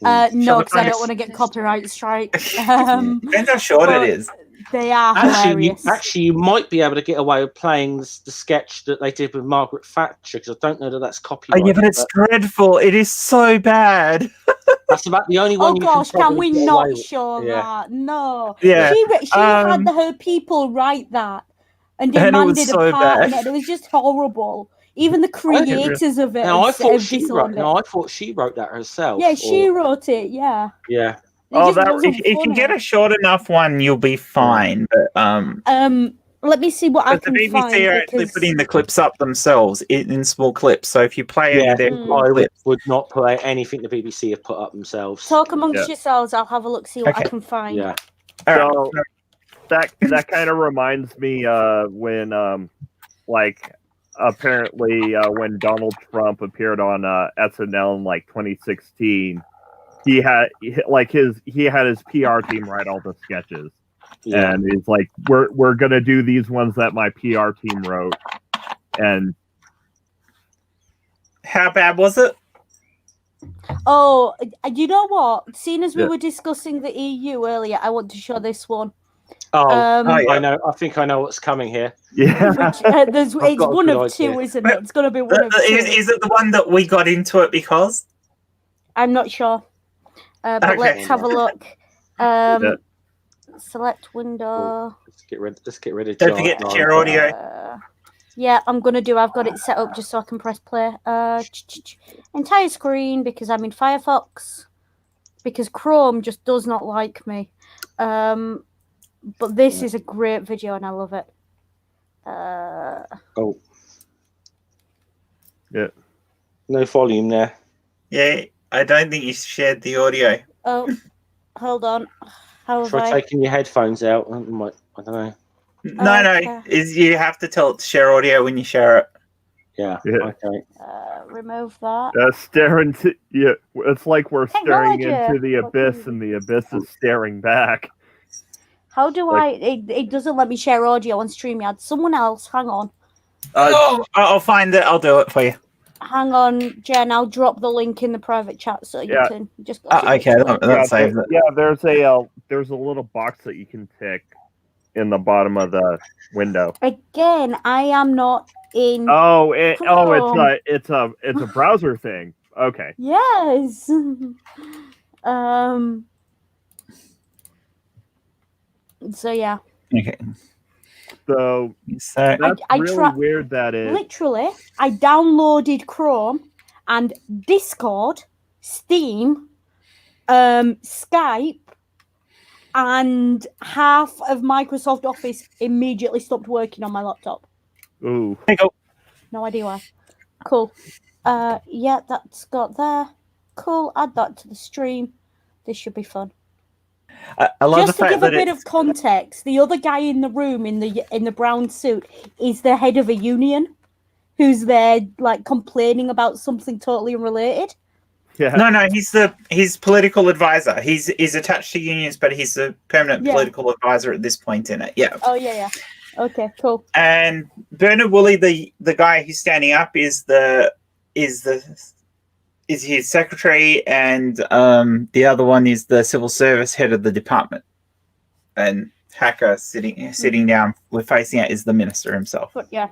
No, because I don't want to get copyright strike. Depends how short it is. They are hilarious. Actually, you might be able to get away with playing the sketch that they did with Margaret Thatcher, because I don't know that that's copyrighted. Oh, yeah, but it's dreadful. It is so bad. That's about the only one. Oh gosh, can we not show that? No. Yeah. She had her people write that and demanded a part in it. It was just horrible. Even the creators of it. No, I thought she wrote that herself. Yeah, she wrote it. Yeah. Yeah. If you get a short enough one, you'll be fine. But let me see what I can the find. BBC are actually putting the clips up themselves in small clips. So if you play I would not play anything the BBC have put up themselves. Talk amongst yourselves. I'll have a look, see what I can find. Yeah. So that kind of reminds me when apparently when Donald Trump appeared on SNL in 2016, he had his PR team write all the sketches. Yeah. And it's like, we're gonna do these ones that my PR team wrote. And how bad was it? Oh, you know what? Seeing as we were discussing the EU earlier, I want to show this one. I know. I think I know what's coming here. Yeah, it's one of two, isn't it? It's gonna be one of two. Is it the one that we got into it because? I'm not sure, but let's have a look. Select window. Let's get rid of. Don't forget to share audio. Yeah, I've got it set up just so I can press play. Entire screen because I'm in Firefox. Because Chrome just does not like me. But this is a great video and I love it. Yeah. No volume there. Yeah, I don't think you shared the audio. Oh, hold on. Try taking your headphones out. I don't know. No. You have to tell it to share audio when you share it. Yeah. Okay. Remove that. It's like we're staring into the abyss, and the abyss is staring back. How do it doesn't let me share audio on StreamYard. Someone else, hang on. I'll find it. I'll do it for you. Hang on, Jen. I'll drop the link in the private chat so you can just. Okay, that saves it. Yeah, there's a little box that you can tick in the bottom of the window. Again, I am not in. It's a browser thing. Okay. Yes. So yeah. Okay. So that's really weird. That is literally. I downloaded Chrome and Discord, Steam, Skype, and half of Microsoft Office immediately stopped working on my laptop. Ooh. There you go. No idea why. Cool. Yeah, that's got there. Cool. Add that to the stream. This should be fun. I love Just the to fact give a that bit of context, the other guy in the room in the brown suit is the head of a union, who's there like complaining about something totally unrelated. Yeah. No, he's political advisor. He's attached to unions, but he's a permanent political advisor at this point in it. Yeah. Oh yeah. Okay, cool. And Bernard Woolley, the guy who's standing up, is his secretary, and the other one is the civil service head of the department. And Hacker sitting down, we're facing it, is the minister himself. But yeah.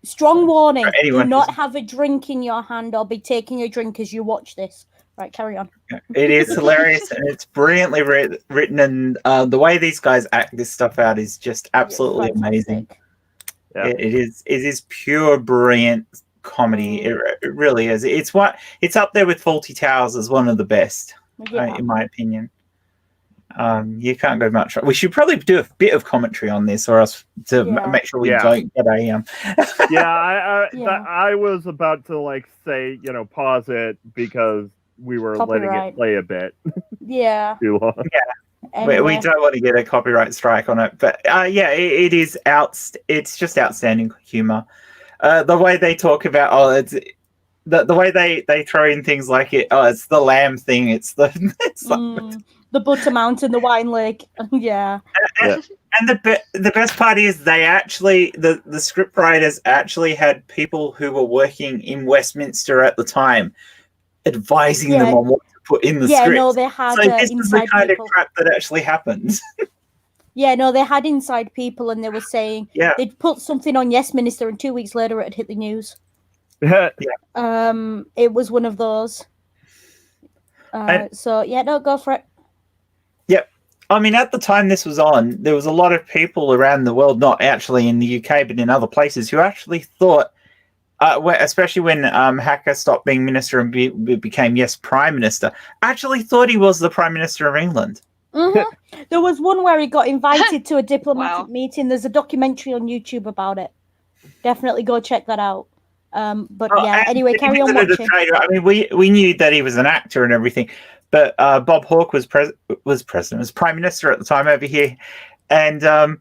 Strong warning. Anyone Do not who's- have a drink in your hand or be taking a drink as you watch this. Right, carry on. It is hilarious and it's brilliantly written, and the way these guys act this stuff out is just absolutely amazing. Yeah. It is pure brilliant comedy. It really is. It's up there with Fawlty Towers as one of the best, in my opinion. You can't go much. We should probably do a bit of commentary on this, or else to make sure we don't get a. I was about to say pause it because we were letting it play a bit. Yeah. Too long. Yeah. Anyway. We don't want to get a copyright strike on it, but it is it's just outstanding humor. The way they talk about it's the way they throw in things like it's the lamb thing. It's the the Butter Mountain, the Wine Lake. Yeah. And the best part is they actually the script writers actually had people who were working in Westminster at the time advising them on what to put in the script. No, they had so this is the kind people. of crap that actually happens. Yeah, no, they had inside people, and they were saying they'd put something on Yes Minister, and 2 weeks later it hit the news. It was one of those. No, go for it. Yep. I mean, at the time this was on, there was a lot of people around the world, not actually in the UK, but in other places, who actually thought, especially when Hacker stopped being minister and became Prime Minister, actually thought he was the Prime Minister of England. Mm-hmm. There was one where he got invited to a diplomatic meeting. There's a documentary on YouTube about it. Definitely go check that out. Anyway, carry on watching. I mean, we knew that he was an actor and everything, but Bob Hawke was Prime Minister at the time over here, and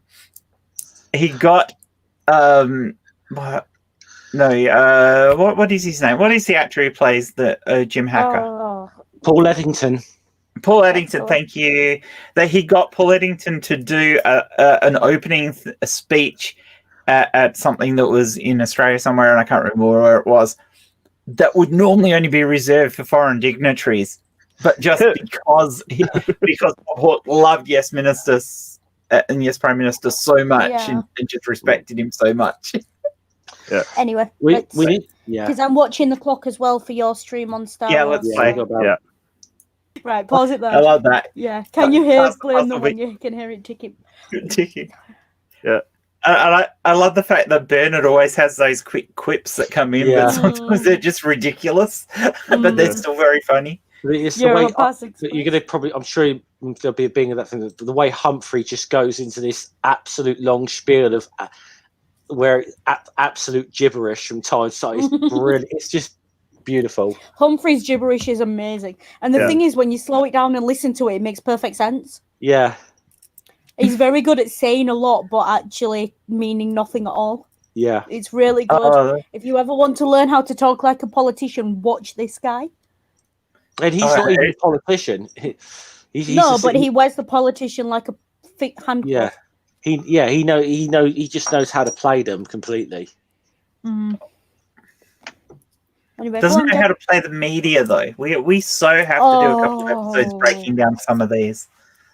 he got what is his name? What is the actor who plays the Jim Hacker? Paul Eddington. Paul Eddington, thank you. That he got Paul Eddington to do an opening speech at something that was in Australia somewhere, and I can't remember where it was. That would normally only be reserved for foreign dignitaries, but just because Bob Hawke loved Yes Minister and Yes Prime Minister so much, and just respected him so much. Yeah. Anyway, because I'm watching the clock as well for your stream on Star. Yeah, let's play. Yeah. Right, pause it there. I love that. Yeah, can you hear it playing the when you can hear it ticking? Ticking. Yeah. I love the fact that Bernard always has those quick quips that come in, but sometimes they're just ridiculous, but they're still very funny. It's the way you're going to probably, I'm sure there'll be a being of that thing. The way Humphrey just goes into this absolute long spiel of where absolute gibberish from time to time. It's brilliant. It's just beautiful. Humphrey's gibberish is amazing, and the thing is, when you slow it down and listen to it, it makes perfect sense. Yeah. He's very good at saying a lot, but actually meaning nothing at all. Yeah. It's really good. If you ever want to learn how to talk like a politician, watch this guy. And he's not even a politician. But he wears the politician like a thick handcuff. Yeah. He just knows how to play them completely. Mm. Anyway, doesn't know how to play the media though. We so have to do a couple of episodes breaking down some of these.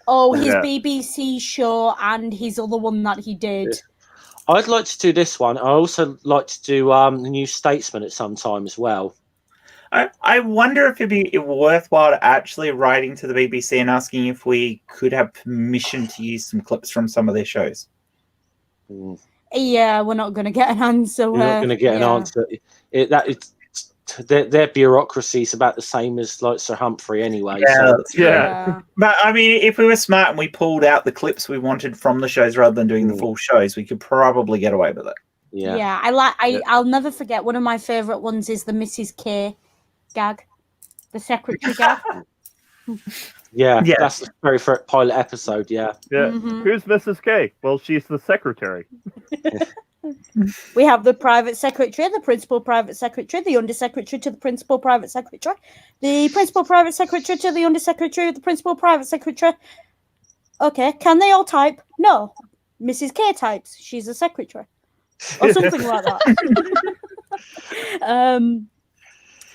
Oh, his BBC show and his other one that he did. I'd like to do this one. I also like to do the New Statesman at some time as well. I wonder if it'd be worthwhile actually writing to the BBC and asking if we could have permission to use some clips from some of their shows. Yeah, we're not going to get an answer. We're not going to get an answer. their bureaucracy is about the same as like Sir Humphrey anyway. Yeah, So. Yeah. But I mean, if we were smart and we pulled out the clips we wanted from the shows rather than doing the full shows, we could probably get away with it. Yeah. I'll never forget. One of my favourite ones is the Mrs. K gag, the secretary gag. Yeah, Yeah. that's the very first pilot episode. Yeah. Yeah. Mhm. Who's Mrs. K? Well, she's the secretary. We have the private secretary, the principal private secretary, the undersecretary to the principal private secretary, the principal private secretary to the undersecretary, the principal private secretary. Okay, can they all type? No. Mrs. K types. She's a secretary. Or something like that.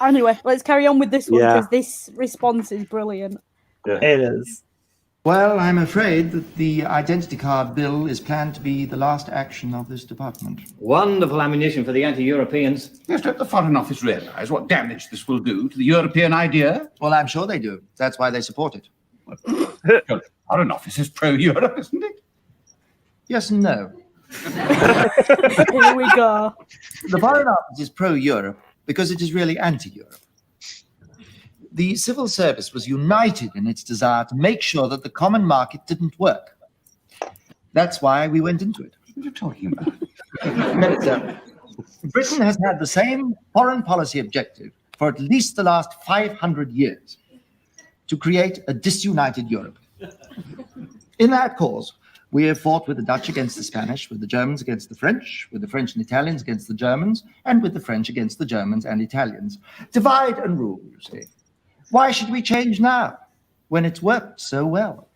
Anyway, let's carry on with this one because this response is brilliant. Yeah. It is. Well, I'm afraid that the identity card bill is planned to be the last action of this department. Wonderful ammunition for the anti-Europeans. Yes, let the Foreign Office realise what damage this will do to the European idea. Well, I'm sure they do. That's why they support it. The Foreign Office is pro-Europe, isn't it? Yes and no. Here we go. The Foreign Office is pro-Europe because it is really anti-Europe. The civil service was united in its desire to make sure that the common market didn't work. That's why we went into it. What are you talking about? Minister, Britain has had the same foreign policy objective for at least the last 500 years, to create a disunited Europe. In that cause, we have fought with the Dutch against the Spanish, with the Germans against the French, with the French and Italians against the Germans, and with the French against the Germans and Italians. Divide and rule, you see. Why should we change now, when it's worked so well?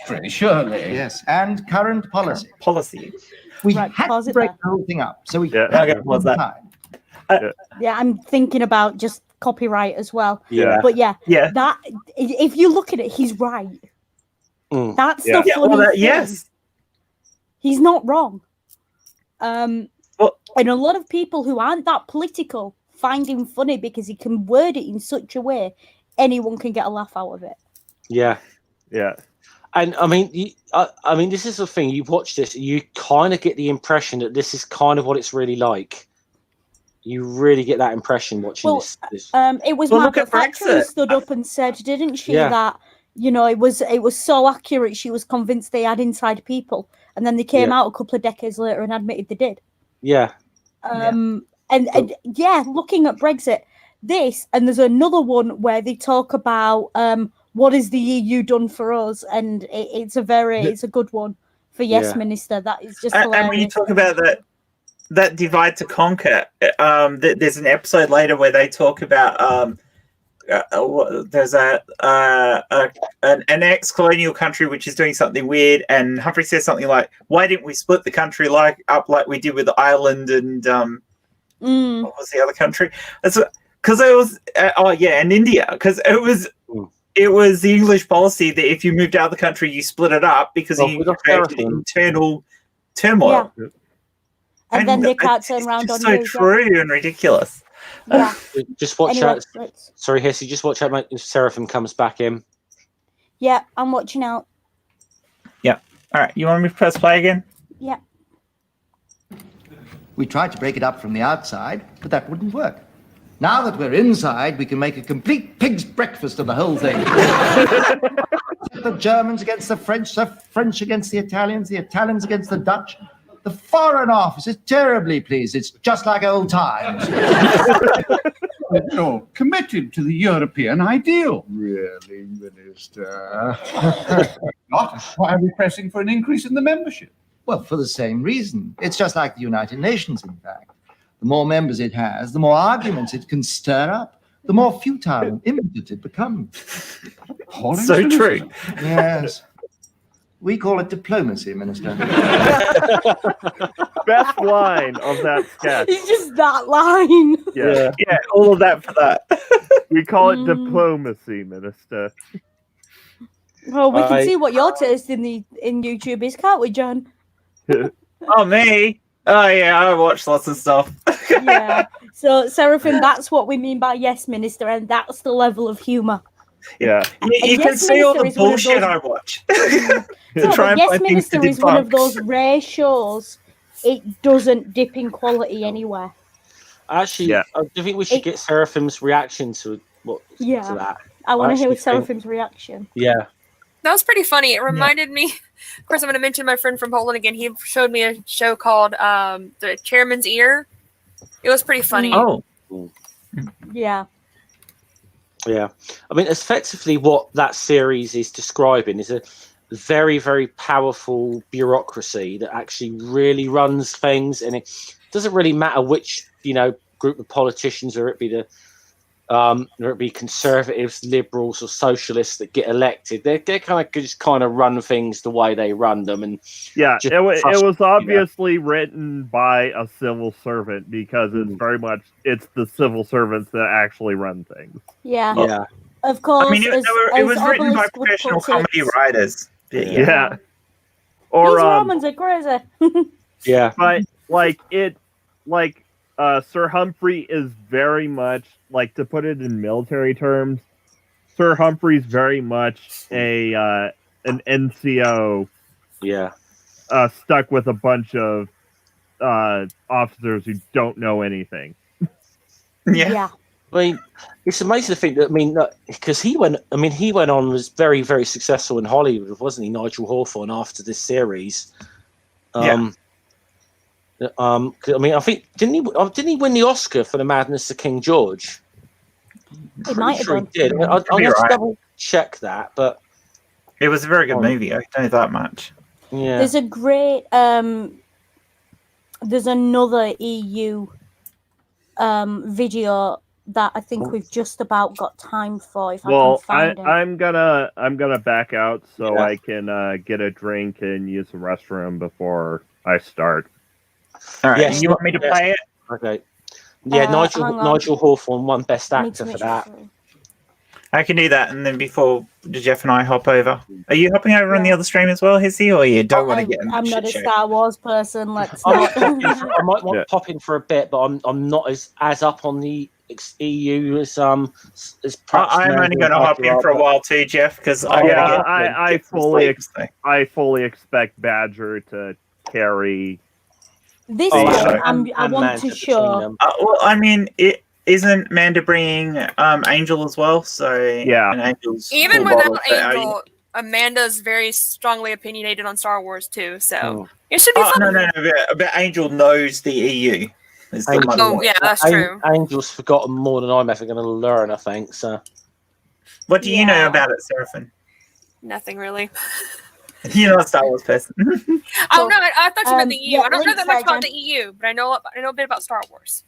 Very surely. Yes, and current policy. We Right, had pause to it break there. the whole thing up, so we Yeah. had Okay, pause that. time. Yeah, I'm thinking about just copyright as well. Yeah. But yeah, Yeah. that if you look at it, he's right. Mm. That's Yeah. the Yeah, funny well, thing. yes. He's not wrong. Well- And a lot of people who aren't that political find him funny because he can word it in such a way anyone can get a laugh out of it. Yeah. Yeah. And I mean, I mean, this is the thing. You watch this, you kind of get the impression that this is kind of what it's really like. You really get that impression watching Well, this. It was Well, look Margaret at Thatcher who Brexit. stood up and said, didn't she, Yeah. that it was so accurate. She was convinced they had inside people, and then they came out a couple of decades later and admitted they did. Yeah. And looking at Brexit, and there's another one where they talk about what has the EU done for us, and it's a good one for Yes Yeah. Minister. That is just And hilarious. when you talk about that divide to conquer, there's an episode later where they talk about there's an ex-colonial country which is doing something weird, and Humphrey says something like, "Why didn't we split the country up like we did with Ireland and what was the other country?" Because it was and India, because it was the English policy that if you moved out of the country, you split it up because you created internal turmoil. Yeah. And then they can't turn around it's on so you. true and ridiculous. Yeah. Just watch Anyway, out. Sorry, Hissy, just watch out if Seraphim comes back in. Yeah, I'm watching out. Yeah. All right. You want me to press play again? Yeah. We tried to break it up from the outside, but that wouldn't work. Now that we're inside, we can make a complete pig's breakfast of the whole thing. The Germans against the French against the Italians against the Dutch. The Foreign Office is terribly pleased. It's just like old times. You're committed to the European ideal. Really, Minister? Not. Why are we pressing for an increase in the membership? Well, for the same reason. It's just like the United Nations, in fact. The more members it has, the more arguments it can stir up, the more futile and impotent it becomes. So true. Yes. We call it diplomacy, Minister. Best line of that sketch. It's just that line. Yeah. Yeah, all of that for that. We call it diplomacy, Minister. Well, we can see what your taste in YouTube is, can't we, John? Oh, me? Oh, yeah, I watch lots of stuff. Yeah. So, Seraphim, that's what we mean by Yes Minister, and that's the level of humour. Yeah. You can Yes see all Minister the is one of bullshit those- I watch. No, Try but and Yes find things to Minister is one of debunk. those rare shows. It doesn't dip in quality anywhere. Actually, Yeah. do you think we should get Seraphim's reaction to to that? I want to hear actually Seraphim's reaction. Yeah. That was pretty funny. It reminded me. Of course, I'm going to mention my friend from Poland again. He showed me a show called The Chairman's Ear. It was pretty funny. Oh, Yeah. Yeah. I mean, effectively, what that series is describing is a very, very powerful bureaucracy that actually really runs things, and it doesn't really matter which group of politicians, or it be the or it be conservatives, liberals, or socialists that get elected. They kind of run things the way they run them, and Yeah, just it trust, was obviously written by a civil servant because it's very much the civil servants that actually run things. Yeah. Yeah. Of course. I mean, it was written by professional comedy writers. Yeah. These Or Romans are crazy. Yeah. but Sir Humphrey is very much, like, to put it in military terms, Sir Humphrey's very much an NCO. Yeah. Stuck with a bunch of officers who don't know anything. Yeah. I mean, it's amazing to think that. Because he went on, was very, very successful in Hollywood, wasn't he, Nigel Hawthorne, after this series? I think didn't he win the Oscar for The Madness of King George? It might have done. He did. I'll have to double check that, but it was a very good movie. I don't know that much. Yeah. There's a great there's another EU video that I think we've just about got time for. If I can find it. I'm gonna back out so I can get a drink and use the restroom before I start. All right. Yes, you want me to play it? Okay. Yeah, Nigel Hawthorne won Best I need Actor to for make that. sure. I can do that, and then before Jeff and I hop over. Are you hopping over on the other stream as well, Hissy, or you don't want to get in that I'm not a shit show? Star Wars person. Let's I not. might want to pop in for a bit, but I'm not as up on the EU as perhaps. I'm only going to hop in for a while too, Jeff, because I fully expect Badger to carry. This Oh, one, yeah. I want to show. Well, I mean, it isn't Manda bringing Angel as well, so Yeah. and Angel's Even full without bottle, so Angel, Amanda's very strongly opinionated on Star Wars too, so Oh. it should be fun. No, but Angel knows the EU. Is the Angel- mother. Oh yeah, that's true. Angel's forgotten more than I'm ever going to learn, I think. So, What do you know about it, Seraphim? Nothing really. You're not a Star Wars person. Oh no, I thought you meant the EU. yeah, I don't know links that much there, about Jen. the EU, but I know a bit about Star Wars.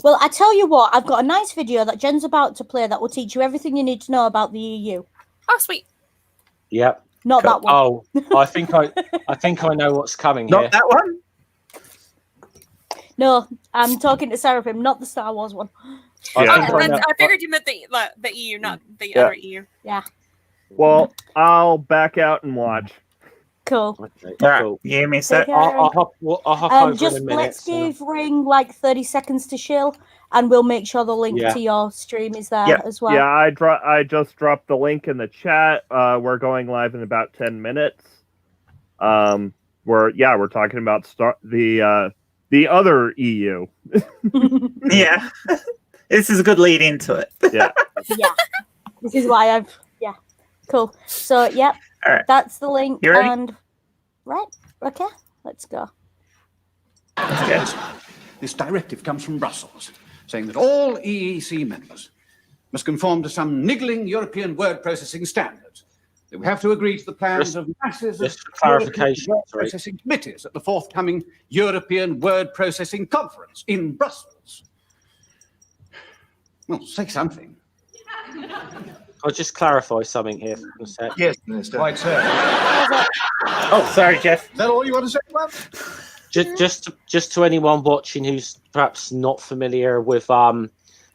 Well, I tell you what, I've got a nice video that Jen's about to play that will teach you everything you need to know about the EU. Oh sweet. yeah. Not that one. Oh, I think I know what's coming here. Not that one. No, I'm talking to Seraphim, not the Star Wars one. Yeah. I figured you meant the EU, not the other EU. Yeah, Well, I'll back out and watch. cool. Okay, All right, cool. you hear me, Take sir? care. I'll hop over Just in a minute. let's give Ring like 30 seconds to chill, and we'll make sure the link Yeah. to your stream is there Yeah. as well. Yeah, I just dropped the link in the chat. We're going live in about 10 minutes. We're talking about the other EU. Yeah. This is a good lead into it. Yeah. Yeah, this is why cool. So, yep, All right. that's the link. You ready? And right, okay, let's go. This directive comes from Brussels, saying that all EEC members must conform to some niggling European word processing standards. That we have to agree to the plans of masses of just for clarification, European word sorry. processing committees at the forthcoming European Word Processing Conference in Brussels. Well, say something. I'll just clarify something here for a sec. Yes, Minister. Right, sir. Oh, sorry, Jeff. Is that all you want to say, Well? Just to anyone watching who's perhaps not familiar with a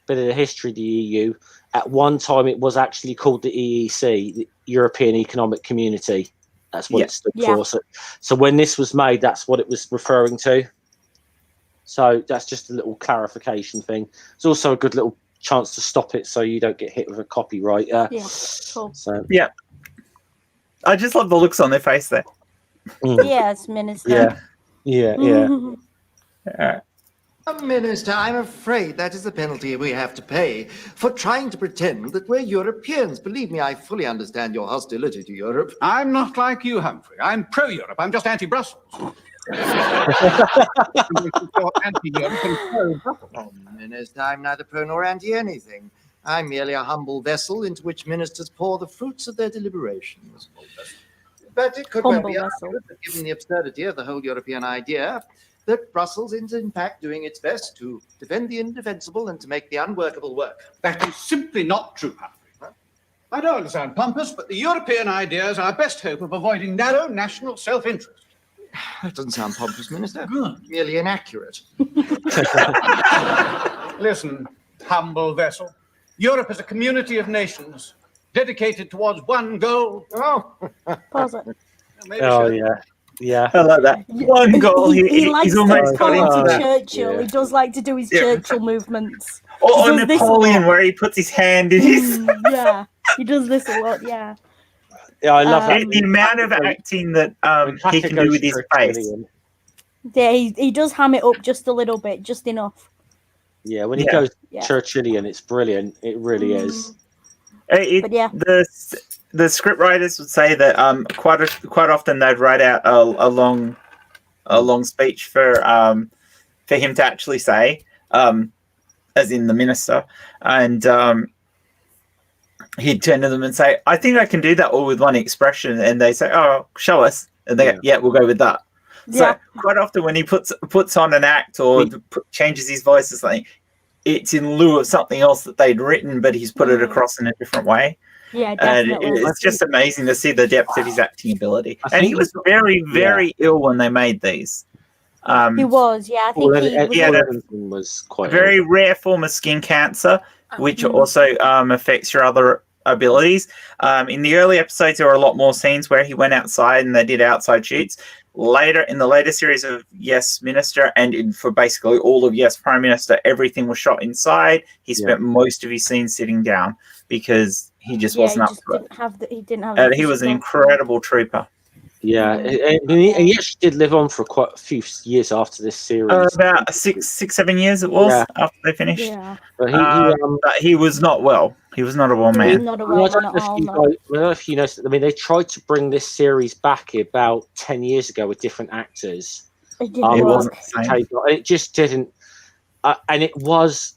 bit of the history of the EU, at one time it was actually called the EEC, the European Economic Community. That's what it stood for. So when this was made, that's what it was referring to. So that's just a little clarification thing. It's also a good little chance to stop it so you don't get hit with a copyright. Yeah, cool. So Yeah. I just love the looks on their face there. Yes, Minister. yeah. All right. Minister, I'm afraid that is the penalty we have to pay for trying to pretend that we're Europeans. Believe me, I fully understand your hostility to Europe. I'm not like you, Humphrey. I'm pro-Europe. I'm just anti-Brussels. Anti-Europe and pro-Brussels. Oh, Minister, I'm neither pro nor anti anything. I'm merely a humble vessel into which ministers pour the fruits of their deliberations. But it could well be argued that given the absurdity of the whole European idea, that Brussels is in fact doing its best to defend the indefensible and to make the unworkable work. That is simply not true, Humphrey. Huh? I don't want to sound pompous, but the European idea is our best hope of avoiding narrow national self-interest. That doesn't sound pompous, Minister. Good. Merely inaccurate. Listen, humble vessel. Europe is a community of nations dedicated towards one goal. Oh, Pause it. Yeah. I like that. One goal. He likes He's to almost got call into into that. Churchill. Yeah. He does like to do his Churchill movements. Or He does this a Napoleon, lot. where he puts his hand in his. Yeah, he does this a lot. Yeah. Yeah, I love that. The amount of acting that he can do with his face. Yeah, he does ham it up just a little bit, just enough. Yeah, when he Yeah. goes Yeah. Churchillian, it's brilliant. It really is. But yeah. The script writers would say that quite often they'd write out a long speech for him to actually say, as in the minister, and he'd turn to them and say, "I think I can do that all with one expression," and they say, "Oh, show us," and they go, "Yeah, we'll go with that." Yeah. So quite often when he puts on an act or changes his voice or something, it's in lieu of something else that they'd written, but he's put it across in a different way. Yeah, And definitely. it's just amazing to see the depth of his acting ability. And he was very, very ill when they made these. He was, yeah. I think he had a was quite very rare form of skin cancer, which also affects your other abilities. In the early episodes, there were a lot more scenes where he went outside and they did outside shoots. Later, in the later series of Yes Minister and for basically all of Yes Prime Minister, everything was shot inside. He spent most of his scenes sitting down because he just wasn't up to it. He didn't have. He was an incredible trooper. Yeah, and he actually did live on for quite a few years after this series. About 7 years it was after they finished. Yeah. But but he was not well. He was not a well man. Not a well man at all. I don't know if you noticed. I mean, they tried to bring this series back about 10 years ago with different actors. It didn't It work. wasn't the same. It just didn't. And it was,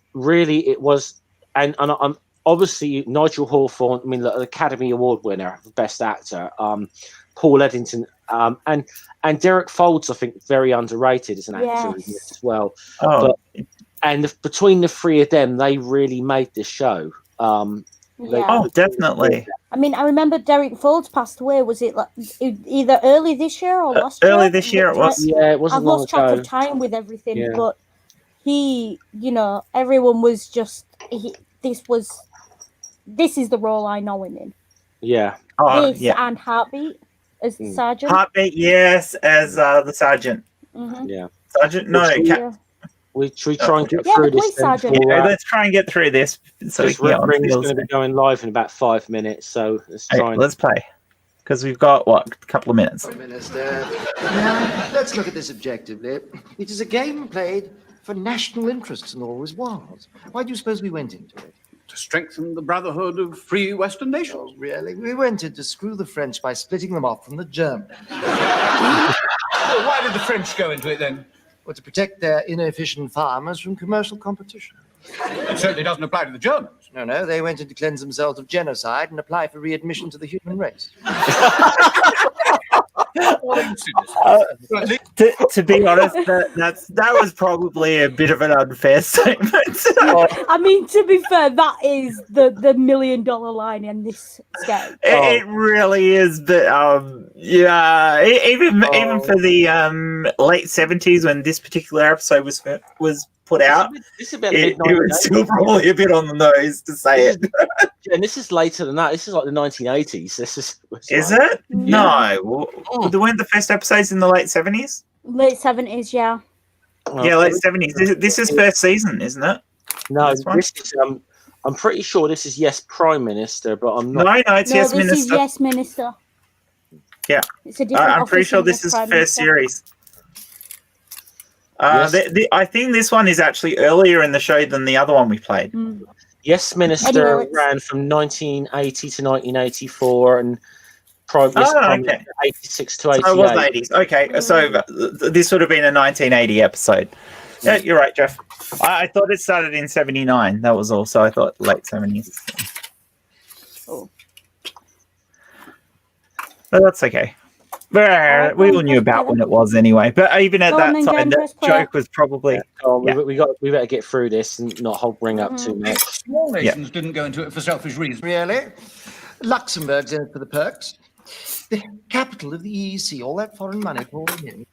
and obviously Nigel Hawthorne. I mean, the Academy Award winner for Best Actor. Paul Eddington, and Derek Folds, I think, very underrated as an actor in this as well. Oh. Between the three of them, they really made this show. Definitely. I mean, I remember Derek Folds passed away. Was it like either early this year or last year? Early this year it was. Yeah, it wasn't I've long lost track ago. of time with everything, Yeah. but he, everyone was just, this is the role I know him in. Yeah. Oh, This yeah. and Heartbeat as the sergeant. Heartbeat, yes, as the sergeant. Mm-hmm. Yeah. Sergeant, no. Should we try and get Yeah, through the this? police sergeant. Let's try and get through this so we can get on Ring is feels. going to be going live in about 5 minutes, so let's try and. Let's play. Because we've got, a couple of minutes. Minister. Now, let's look at this objectively. It is a game played for national interests and always was. Why do you suppose we went into it? To strengthen the brotherhood of free Western nations. Oh, really? We went in to screw the French by splitting them off from the Germans. Well, why did the French go into it then? Well, to protect their inefficient farmers from commercial competition. It certainly doesn't apply to the Germans. No, they went in to cleanse themselves of genocide and apply for readmission to the human race. To be honest, that was probably a bit of an unfair statement. I mean, to be fair, that is the $1 million line in this sketch. It really is, but even for the late 70s when this particular episode was put out, This is about it was still probably a bit on the nose to say it. And this is later than that. This is like the 1980s. Is it? No. Weren't the first episodes in the late 70s? Late 70s, yeah. Yeah, late 70s. This is first season, isn't it? No, This one? this is. I'm pretty sure this is Yes Prime Minister, but I'm not. No, it's No, Yes this is Minister. Yes Minister. Yeah. It's a different I'm pretty office sure in this Yes is Prime first Minister. series. Yes. I think this one is actually earlier in the show than the other one we played. Yes, Minister Anyway, ran from 1980 to 1984 and primarily okay. 86 to So 88. it was 80s. Okay, so this would have been a 1980 episode. Yeah, you're right, Jeff. I thought it started in 79. That was all. So I thought late 70s. Oh. But that's okay. But we all knew about when it was anyway. But even at Go on that then, time, Jen, the press play. joke was probably. Come on, Yeah. we better get through this and not bring up too much. Small nations didn't go into it for selfish reasons. Really? Luxembourg's in it for the perks. The capital of the EEC, all that foreign money pouring in,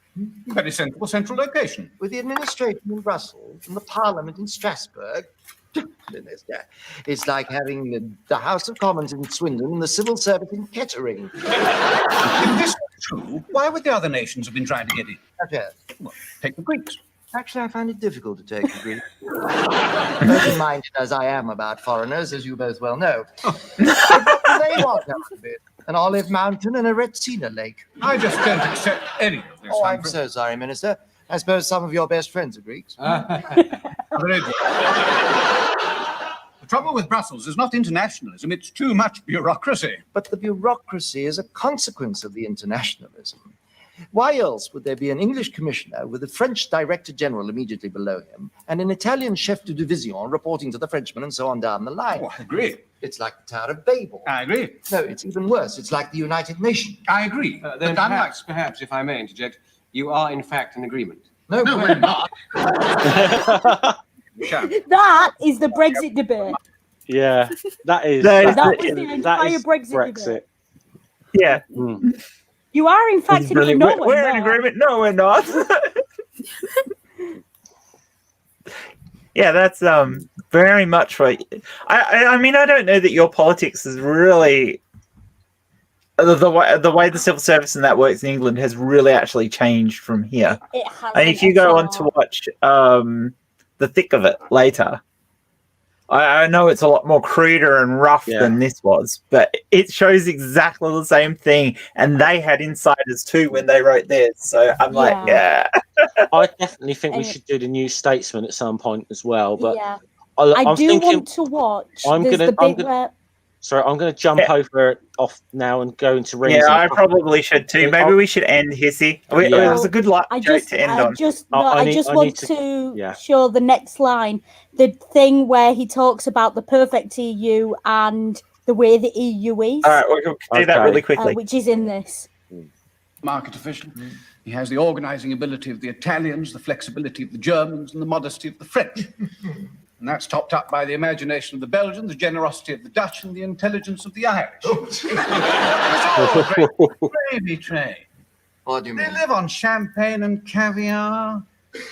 Very sensible central location. with the administration in Brussels and the parliament in Strasbourg. It's like having the House of Commons in Swindon and the civil service in Kettering. If this was true, why would the other nations have been trying to get in? Okay. Well, take the Greeks. Actually, I find it difficult to take the Greek. Open-minded as I am about foreigners, as you both well know. But what do they want out of it? An olive mountain and a Retsina lake. I just don't accept any of this. Oh, I'm Humphrey. so sorry, Minister. I suppose some of your best friends are Greeks. Very good. The trouble with Brussels is not internationalism, it's too much bureaucracy. But the bureaucracy is a consequence of the internationalism. Why else would there be an English commissioner with a French director general immediately below him and an Italian chef de division reporting to the Frenchman and so on down the line? Oh, I agree. It's like the Tower of Babel. I agree. No, it's even worse. It's like the United Nations. I agree. Then But unlike... perhaps, if I may interject, you are in fact in agreement. No, we're not. That is the Brexit debate. Yeah, that is That is That was the that entire is Brexit debate. Yeah. You are, in fact, in Brilliant. agreement. No, We're in agreement. No, we're not. Yeah, that's very much right. I mean, I don't know that your politics is really the way the civil service and that works in England has really actually changed from here. It hasn't And if you at go all. on to watch the thick of it later, I know it's a lot more cruder and rough than this was, but it shows exactly the same thing. And they had insiders too when they wrote theirs. So I'm like, yeah. I definitely think we should do the New Statesman at some point as well. But Yeah. I'm I do thinking, want to watch. I'm There's gonna- the I'm bit gonna- where Sorry, I'm going to jump over off now and go into rings. Yeah, I probably should too. Maybe we should end Hissy. It was a good joke to end on. I just want to show the next line, the thing where he talks about the perfect EU and the way the EU is. All right, we can do that really quickly. Which is in this. Market official. He has the organizing ability of the Italians, the flexibility of the Germans, and the modesty of the French. And that's topped up by the imagination of the Belgians, the generosity of the Dutch, and the intelligence of the Irish. It's all a gravy train. What do you mean? They live on champagne and caviar,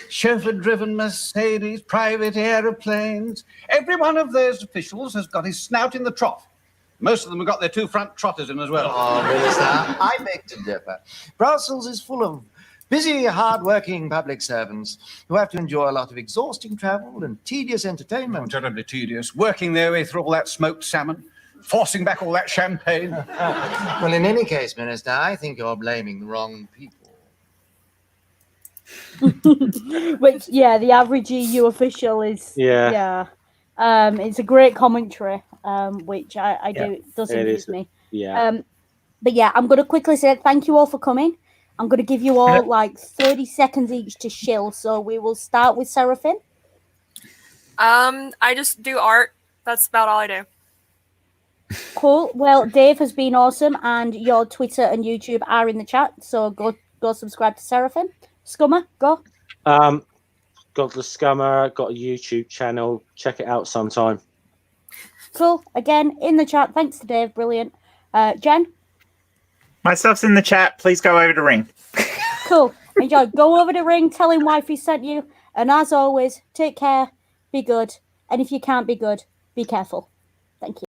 chauffeur-driven Mercedes, private aeroplanes. Every one of those officials has got his snout in the trough. Most of them have got their two front trotters in as well. Oh, Minister, I beg to differ. Brussels is full of busy, hard-working public servants who have to endure a lot of exhausting travel and tedious entertainment. Oh, terribly tedious, working their way through all that smoked salmon, forcing back all that champagne. Well, in any case, Minister, I think you're blaming the wrong people. Which, the average EU official is. It's a great commentary, which I do. It does amuse me. Yeah. But yeah, I'm going to quickly say thank you all for coming. I'm going to give you all like 30 seconds each to shill. So we will start with Seraphim. I just do art. That's about all I do. Cool. Well, Dave has been awesome, and your Twitter and YouTube are in the chat. So go subscribe to Seraphim. Scummer, go. Godless Scummer, got a YouTube channel. Check it out sometime. Cool. Again, in the chat. Thanks to Dave. Brilliant. Jen? My stuff's in the chat. Please go over to Ring. Cool. Enjoy. Go over to Ring. Tell him wifey sent you. And as always, take care. Be good. And if you can't be good, be careful. Thank you.